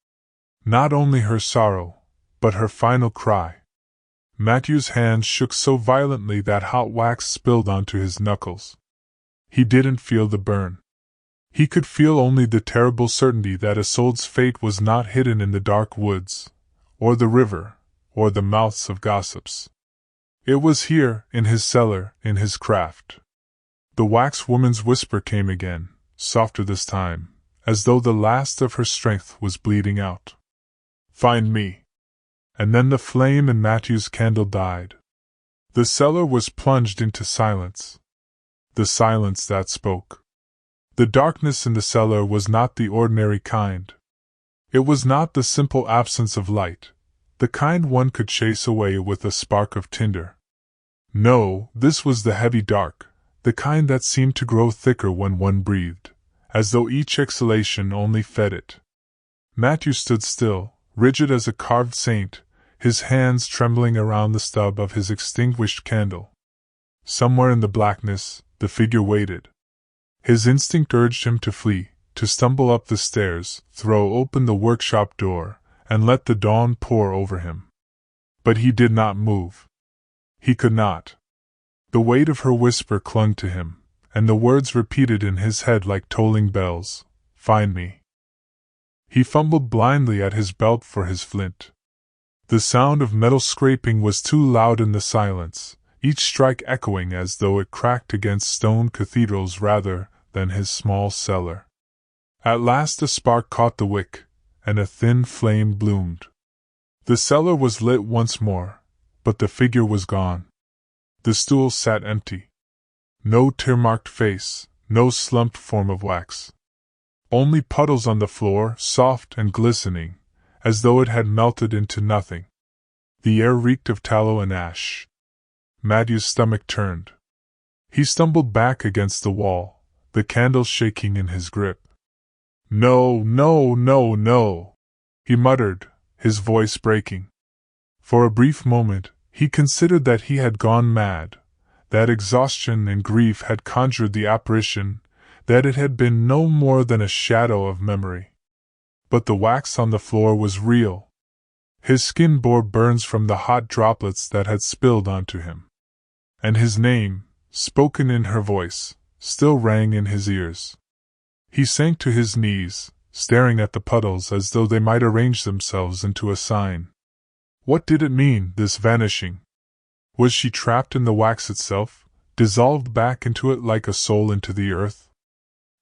Not only her sorrow, but her final cry. Matthew's hands shook so violently that hot wax spilled onto his knuckles. He didn't feel the burn. He could feel only the terrible certainty that Isolde's fate was not hidden in the dark woods, or the river, or the mouths of gossips. It was here, in his cellar, in his craft. The wax woman's whisper came again, softer this time, as though the last of her strength was bleeding out. "Find me." And then the flame in Matthew's candle died. The cellar was plunged into silence. The silence that spoke. The darkness in the cellar was not the ordinary kind. It was not the simple absence of light, the kind one could chase away with a spark of tinder. No, this was the heavy dark, the kind that seemed to grow thicker when one breathed, as though each exhalation only fed it. Matthew stood still, rigid as a carved saint, his hands trembling around the stub of his extinguished candle. Somewhere in the blackness, the figure waited. His instinct urged him to flee, to stumble up the stairs, throw open the workshop door, and let the dawn pour over him. But he did not move. He could not. The weight of her whisper clung to him, and the words repeated in his head like tolling bells, "Find me." He fumbled blindly at his belt for his flint. The sound of metal scraping was too loud in the silence, each strike echoing as though it cracked against stone cathedrals rather than his small cellar. At last a spark caught the wick, and a thin flame bloomed. The cellar was lit once more, but the figure was gone. The stool sat empty. No tear-marked face, no slumped form of wax. Only puddles on the floor, soft and glistening, as though it had melted into nothing. The air reeked of tallow and ash. Matthew's stomach turned. He stumbled back against the wall, the candle shaking in his grip. "No, no, no, no," he muttered, his voice breaking. For a brief moment, he considered that he had gone mad, that exhaustion and grief had conjured the apparition, that it had been no more than a shadow of memory. But the wax on the floor was real. His skin bore burns from the hot droplets that had spilled onto him. And his name, spoken in her voice, still rang in his ears. He sank to his knees, staring at the puddles as though they might arrange themselves into a sign. What did it mean, this vanishing? Was she trapped in the wax itself, dissolved back into it like a soul into the earth?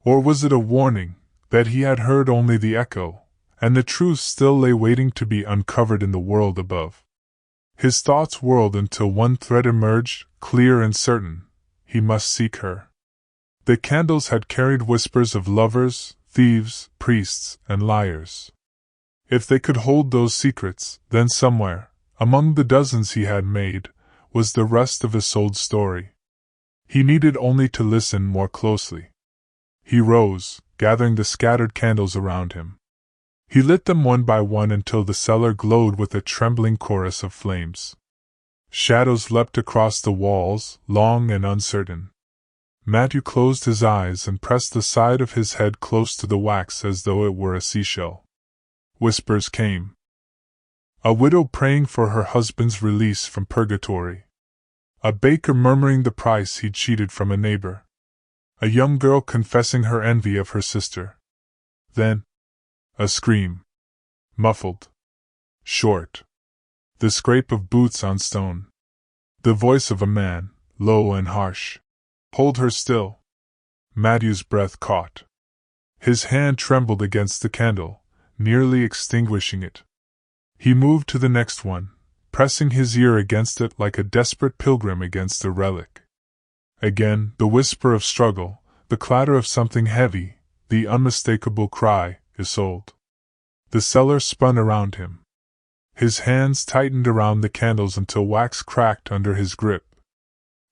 Or was it a warning, that he had heard only the echo, and the truth still lay waiting to be uncovered in the world above? His thoughts whirled until one thread emerged, clear and certain. He must seek her. The candles had carried whispers of lovers, thieves, priests, and liars. If they could hold those secrets, then somewhere, among the dozens he had made, was the rest of Isolde's story. He needed only to listen more closely. He rose, gathering the scattered candles around him. He lit them one by one until the cellar glowed with a trembling chorus of flames. Shadows leapt across the walls, long and uncertain. Matthew closed his eyes and pressed the side of his head close to the wax as though it were a seashell. Whispers came. A widow praying for her husband's release from purgatory. A baker murmuring the price he'd cheated from a neighbor. A young girl confessing her envy of her sister. Then, a scream. Muffled. Short. The scrape of boots on stone. The voice of a man, low and harsh. Hold her still. Matthew's breath caught. His hand trembled against the candle, nearly extinguishing it. He moved to the next one, pressing his ear against it like a desperate pilgrim against a relic. Again, the whisper of struggle, the clatter of something heavy, the unmistakable cry, Isolde. The cellar spun around him. His hands tightened around the candles until wax cracked under his grip.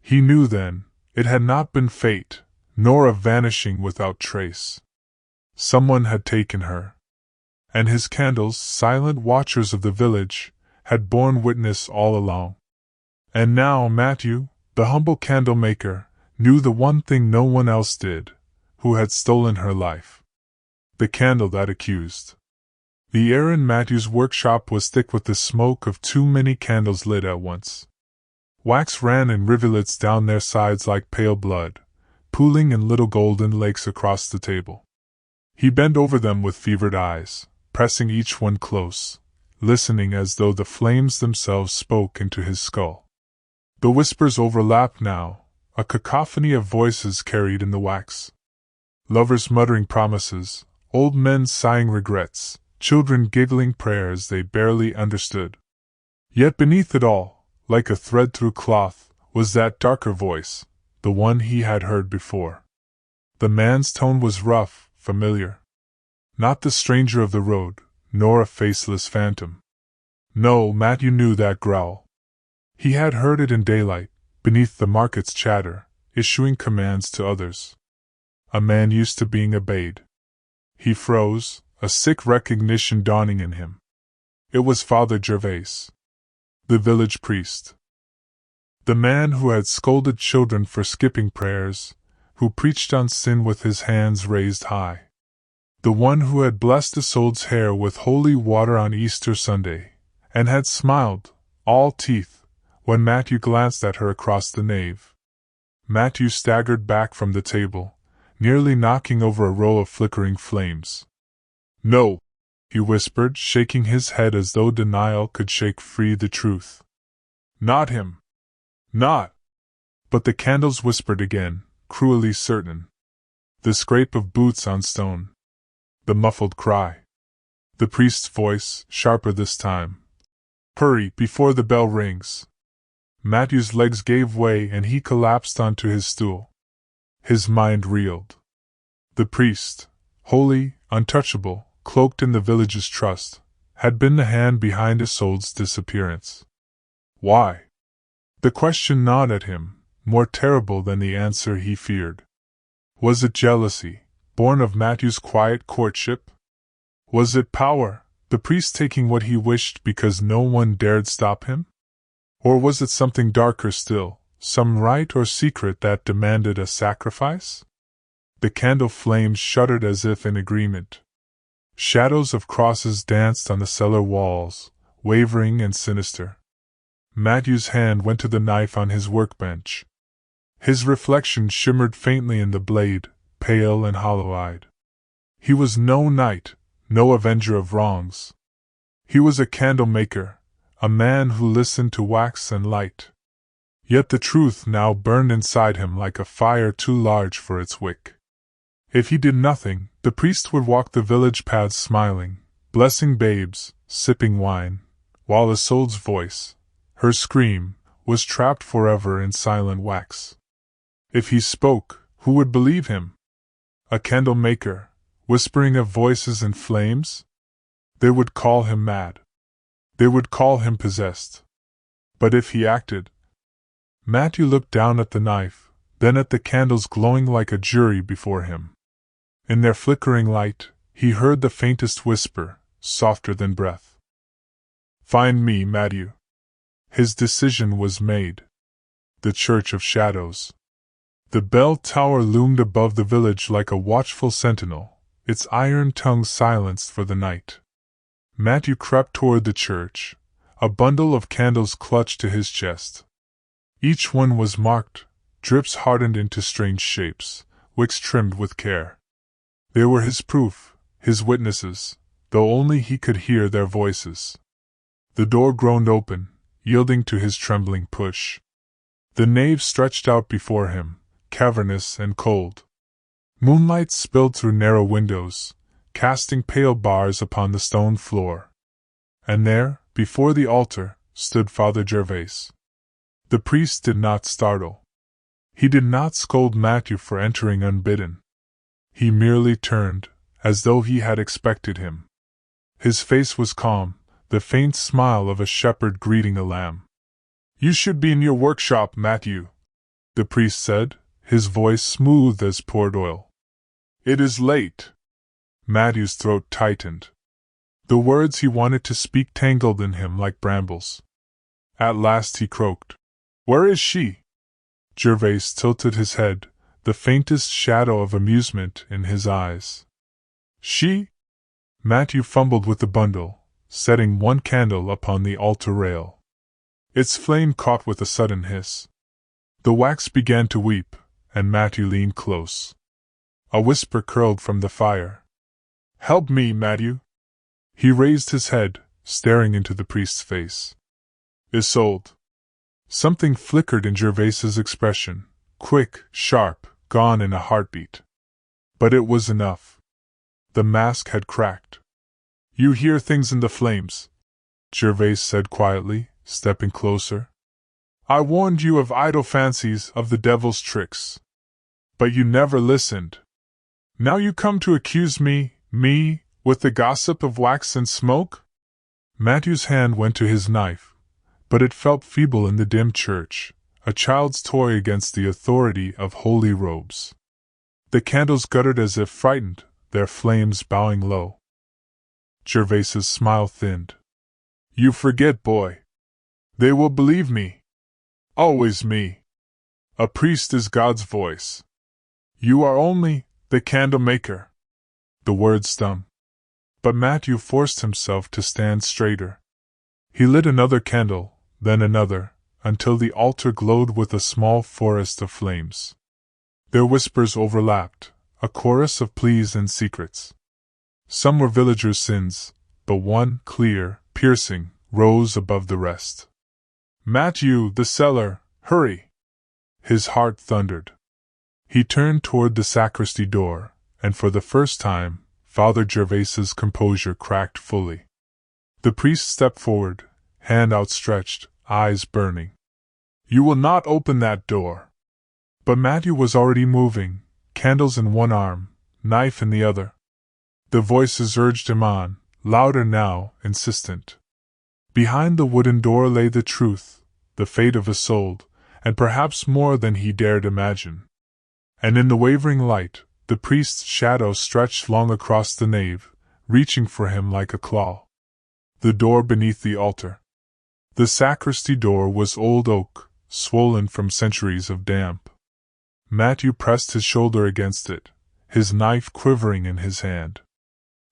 He knew then, it had not been fate, nor a vanishing without trace. Someone had taken her. And his candles, silent watchers of the village, had borne witness all along. And now Matthew, the humble candle-maker, knew the one thing no one else did, who had stolen her life. The candle that accused. The air in Matthew's workshop was thick with the smoke of too many candles lit at once. Wax ran in rivulets down their sides like pale blood, pooling in little golden lakes across the table. He bent over them with fevered eyes, pressing each one close, listening as though the flames themselves spoke into his skull. The whispers overlapped now, a cacophony of voices carried in the wax. Lovers muttering promises, old men sighing regrets, children giggling prayers they barely understood. Yet beneath it all, like a thread through cloth, was that darker voice, the one he had heard before. The man's tone was rough, familiar. Not the stranger of the road, nor a faceless phantom. No, Matthew knew that growl. He had heard it in daylight, beneath the market's chatter, issuing commands to others. A man used to being obeyed. He froze, a sick recognition dawning in him. It was Father Gervais, the village priest. The man who had scolded children for skipping prayers, who preached on sin with his hands raised high. The one who had blessed Isolde's hair with holy water on Easter Sunday, and had smiled, all teeth, when Matthew glanced at her across the nave. Matthew staggered back from the table, nearly knocking over a row of flickering flames. "No," he whispered, shaking his head as though denial could shake free the truth. "Not him. Not." But the candles whispered again, cruelly certain. The scrape of boots on stone. The muffled cry. The priest's voice, sharper this time. "Hurry, before the bell rings." Matthew's legs gave way and he collapsed onto his stool. His mind reeled. The priest, holy, untouchable, cloaked in the village's trust, had been the hand behind Isolde's disappearance. Why? The question gnawed at him, more terrible than the answer he feared. Was it jealousy, born of Matthew's quiet courtship? Was it power, the priest taking what he wished because no one dared stop him? Or was it something darker still, some rite or secret that demanded a sacrifice? The candle flames shuddered as if in agreement. Shadows of crosses danced on the cellar walls, wavering and sinister. Matthew's hand went to the knife on his workbench. His reflection shimmered faintly in the blade, pale and hollow-eyed. He was no knight, no avenger of wrongs. He was a candle-maker, a man who listened to wax and light. Yet the truth now burned inside him like a fire too large for its wick. If he did nothing, the priest would walk the village paths smiling, blessing babes, sipping wine, while Isolde's voice, her scream, was trapped forever in silent wax. If he spoke, who would believe him? A candle-maker, whispering of voices and flames? They would call him mad. They would call him possessed. But if he acted... Matthew looked down at the knife, then at the candles glowing like a jury before him. In their flickering light, he heard the faintest whisper, softer than breath. Find me, Matthew. His decision was made. The Church of Shadows. The bell tower loomed above the village like a watchful sentinel, its iron tongue silenced for the night. Matthew crept toward the church, a bundle of candles clutched to his chest. Each one was marked, drips hardened into strange shapes, wicks trimmed with care. They were his proof, his witnesses, though only he could hear their voices. The door groaned open, yielding to his trembling push. The nave stretched out before him, cavernous and cold. Moonlight spilled through narrow windows, casting pale bars upon the stone floor. And there, before the altar, stood Father Gervais. The priest did not startle. He did not scold Matthew for entering unbidden. He merely turned, as though he had expected him. His face was calm, the faint smile of a shepherd greeting a lamb. "You should be in your workshop, Matthew," the priest said, his voice smooth as poured oil. "It is late." Matthew's throat tightened. The words he wanted to speak tangled in him like brambles. At last he croaked, "Where is she?" Gervais tilted his head, the faintest shadow of amusement in his eyes. "She?" Matthew fumbled with the bundle, setting one candle upon the altar rail. Its flame caught with a sudden hiss. The wax began to weep, and Matthew leaned close. A whisper curled from the fire. "Help me, Matthew." He raised his head, staring into the priest's face. "Isolde." Something flickered in Gervais's expression, quick, sharp, gone in a heartbeat. But it was enough. The mask had cracked. "You hear things in the flames," Gervais said quietly, stepping closer. "I warned you of idle fancies, of the devil's tricks. But you never listened. Now you come to accuse me, with the gossip of wax and smoke?" Matthew's hand went to his knife, but it felt feeble in the dim church, a child's toy against the authority of holy robes. The candles guttered as if frightened, their flames bowing low. Gervais's smile thinned. "You forget, boy. They will believe me. Always me. A priest is God's voice. You are only the candle maker." The words stung. But Matthew forced himself to stand straighter. He lit another candle, then another, until the altar glowed with a small forest of flames. Their whispers overlapped, a chorus of pleas and secrets. Some were villagers' sins, but one, clear, piercing, rose above the rest. "Matthew, the cellar, hurry!" His heart thundered. He turned toward the sacristy door, and for the first time, Father Gervais's composure cracked fully. The priest stepped forward, hand outstretched, eyes burning. "You will not open that door." But Matthew was already moving, candles in one arm, knife in the other. The voices urged him on, louder now, insistent. Behind the wooden door lay the truth, the fate of Isolde, and perhaps more than he dared imagine. And in the wavering light, the priest's shadow stretched long across the nave, reaching for him like a claw. The door beneath the altar. The sacristy door was old oak, swollen from centuries of damp. Matthew pressed his shoulder against it, his knife quivering in his hand.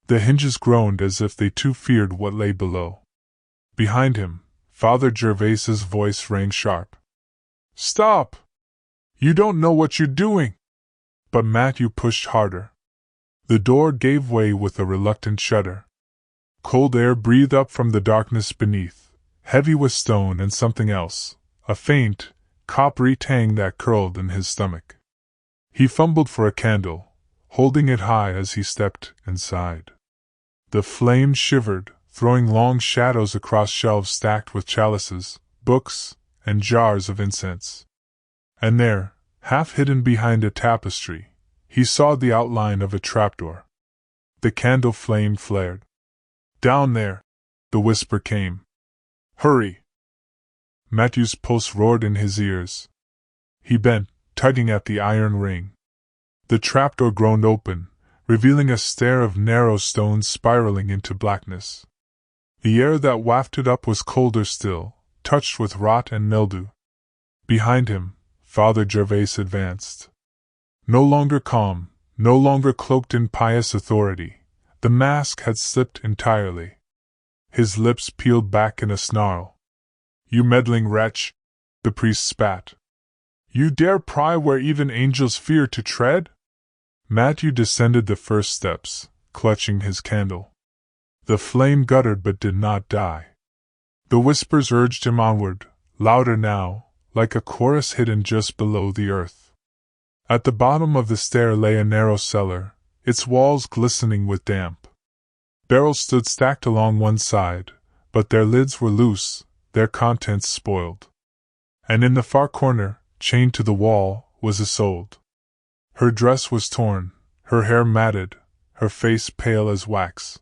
The hinges groaned as if they too feared what lay below. Behind him, Father Gervais's voice rang sharp. "Stop! You don't know what you're doing!" But Matthew pushed harder. The door gave way with a reluctant shudder. Cold air breathed up from the darkness beneath, heavy with stone and something else, a faint, coppery tang that curled in his stomach. He fumbled for a candle, holding it high as he stepped inside. The flame shivered, throwing long shadows across shelves stacked with chalices, books, and jars of incense. And there, half hidden behind a tapestry, he saw the outline of a trapdoor. The candle flame flared. "Down there!" the whisper came. "Hurry!" Matthew's pulse roared in his ears. He bent, tugging at the iron ring. The trapdoor groaned open, revealing a stair of narrow stones spiraling into blackness. The air that wafted up was colder still, touched with rot and mildew. Behind him, Father Gervais advanced. No longer calm, no longer cloaked in pious authority, the mask had slipped entirely. His lips peeled back in a snarl. "You meddling wretch!" the priest spat. "You dare pry where even angels fear to tread?" Matthew descended the first steps, clutching his candle. The flame guttered but did not die. The whispers urged him onward, louder now, like a chorus hidden just below the earth. At the bottom of the stair lay a narrow cellar, its walls glistening with damp. Barrels stood stacked along one side, but their lids were loose, their contents spoiled. And in the far corner, chained to the wall, was Isolde. Her dress was torn, her hair matted, her face pale as wax.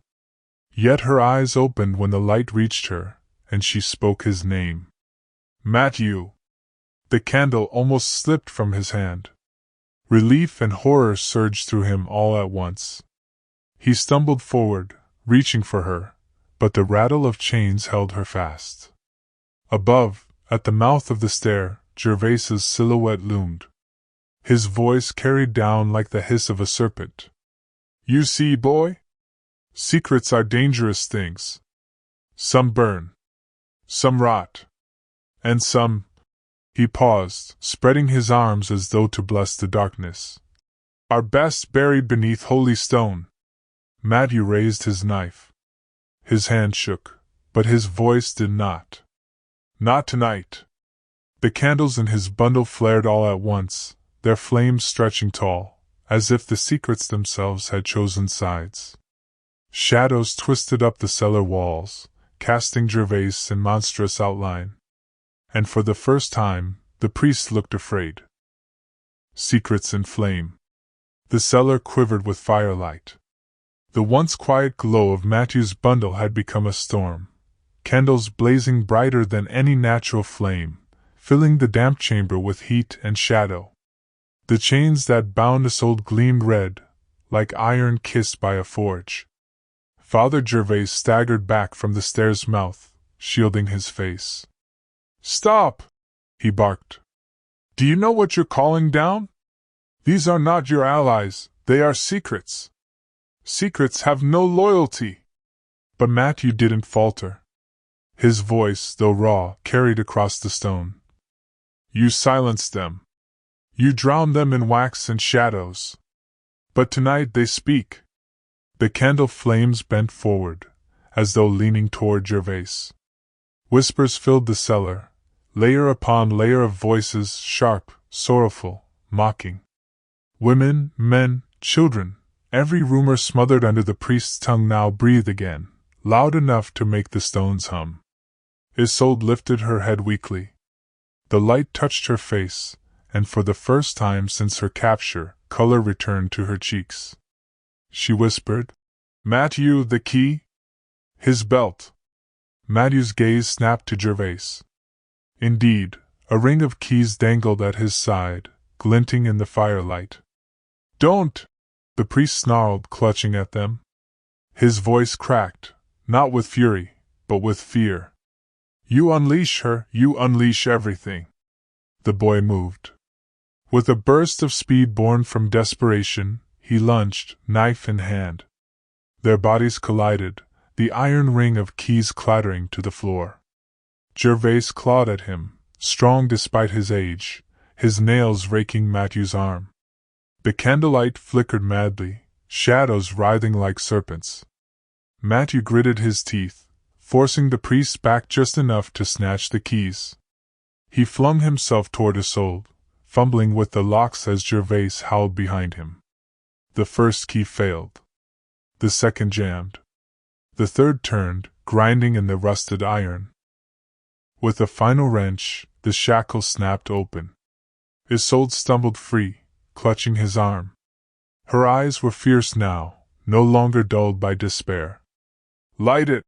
Yet her eyes opened when the light reached her, and she spoke his name. "Matthew!" The candle almost slipped from his hand. Relief and horror surged through him all at once. He stumbled forward, reaching for her, but the rattle of chains held her fast. Above, at the mouth of the stair, Gervais's silhouette loomed. His voice carried down like the hiss of a serpent. "You see, boy? Secrets are dangerous things. Some burn. Some rot. And some—" He paused, spreading his arms as though to bless the darkness. "Are best buried beneath holy stone." Matthew raised his knife. His hand shook, but his voice did not. "Not tonight." The candles in his bundle flared all at once, their flames stretching tall, as if the secrets themselves had chosen sides. Shadows twisted up the cellar walls, casting Gervais in monstrous outline. And for the first time, the priest looked afraid. Secrets in flame. The cellar quivered with firelight. The once quiet glow of Matthew's bundle had become a storm, candles blazing brighter than any natural flame, filling the damp chamber with heat and shadow. The chains that bound Isolde gleamed red, like iron kissed by a forge. Father Gervais staggered back from the stair's mouth, shielding his face. "Stop!" he barked. "Do you know what you're calling down? These are not your allies, they are secrets. Secrets have no loyalty." But Matthew didn't falter. His voice, though raw, carried across the stone. "You silenced them. You drowned them in wax and shadows. But tonight they speak." The candle flames bent forward, as though leaning toward Gervais. Whispers filled the cellar, layer upon layer of voices, sharp, sorrowful, mocking. Women, men, children, every rumor smothered under the priest's tongue now breathed again, loud enough to make the stones hum. Isolde lifted her head weakly. The light touched her face, and for the first time since her capture, color returned to her cheeks. She whispered, "Matthew, the key?" "His belt." Matthew's gaze snapped to Gervais. Indeed, a ring of keys dangled at his side, glinting in the firelight. "Don't!" the priest snarled, clutching at them. His voice cracked, not with fury, but with fear. "You unleash her, you unleash everything." The boy moved. With a burst of speed born from desperation, he lunged, knife in hand. Their bodies collided, the iron ring of keys clattering to the floor. Gervais clawed at him, strong despite his age, his nails raking Matthew's arm. The candlelight flickered madly, shadows writhing like serpents. Matthew gritted his teeth, forcing the priest back just enough to snatch the keys. He flung himself toward Isolde, fumbling with the locks as Gervais howled behind him. The first key failed. The second jammed. The third turned, grinding in the rusted iron. With a final wrench, the shackle snapped open. Isolde stumbled free, clutching his arm. Her eyes were fierce now, no longer dulled by despair. "Light it,"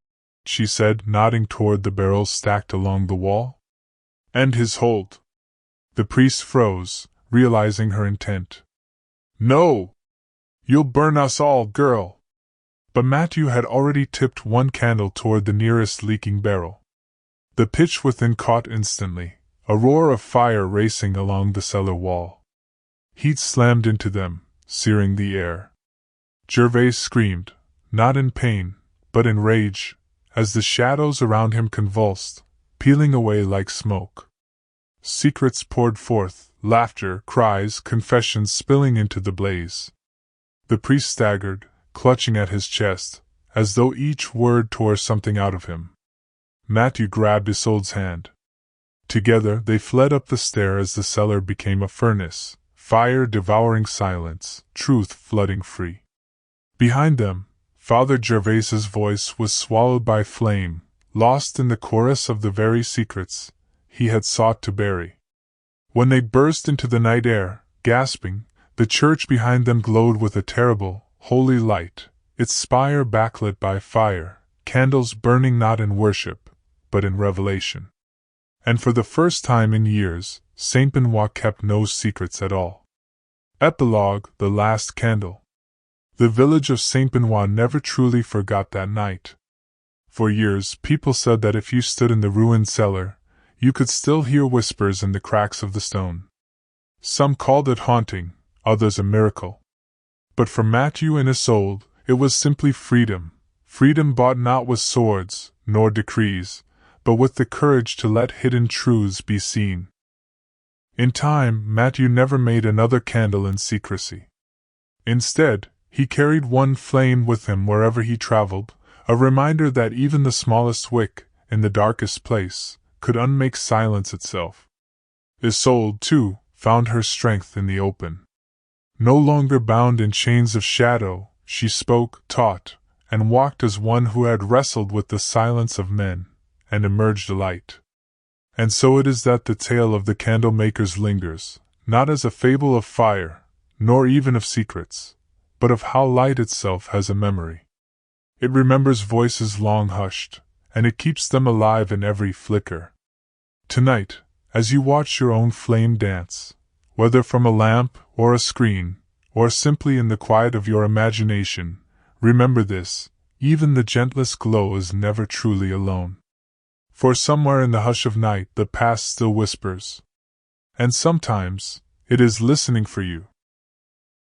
she said, nodding toward the barrels stacked along the wall. "End his hold." The priest froze, realizing her intent. "No! You'll burn us all, girl! But Matthew had already tipped one candle toward the nearest leaking barrel. The pitch within caught instantly, a roar of fire racing along the cellar wall. Heat slammed into them, searing the air. Gervais screamed, not in pain, but in rage, as the shadows around him convulsed, peeling away like smoke. Secrets poured forth, laughter, cries, confessions spilling into the blaze. The priest staggered, clutching at his chest, as though each word tore something out of him. Matthew grabbed Isolde's hand. Together they fled up the stair as the cellar became a furnace, fire devouring silence, truth flooding free. Behind them, Father Gervais's voice was swallowed by flame, lost in the chorus of the very secrets he had sought to bury. When they burst into the night air, gasping, the church behind them glowed with a terrible, holy light, its spire backlit by fire, candles burning not in worship, but in revelation. And for the first time in years, Saint Benoit kept no secrets at all. Epilogue: The Last Candle. The village of Saint Benoit never truly forgot that night. For years, people said that if you stood in the ruined cellar, you could still hear whispers in the cracks of the stone. Some called it haunting, others a miracle. But for Matthew and Isolde, it was simply freedom, freedom bought not with swords, nor decrees, but with the courage to let hidden truths be seen. In time, Matthew never made another candle in secrecy. Instead, he carried one flame with him wherever he traveled, a reminder that even the smallest wick, in the darkest place, could unmake silence itself. Isolde, too, found her strength in the open. No longer bound in chains of shadow, she spoke, taught, and walked as one who had wrestled with the silence of men, and emerged a light. And so it is that the tale of the candle makers lingers, not as a fable of fire, nor even of secrets, but of how light itself has a memory. It remembers voices long hushed, and it keeps them alive in every flicker. Tonight, as you watch your own flame dance, whether from a lamp or a screen, or simply in the quiet of your imagination, remember this: even the gentlest glow is never truly alone. For somewhere in the hush of night the past still whispers. And sometimes, it is listening for you.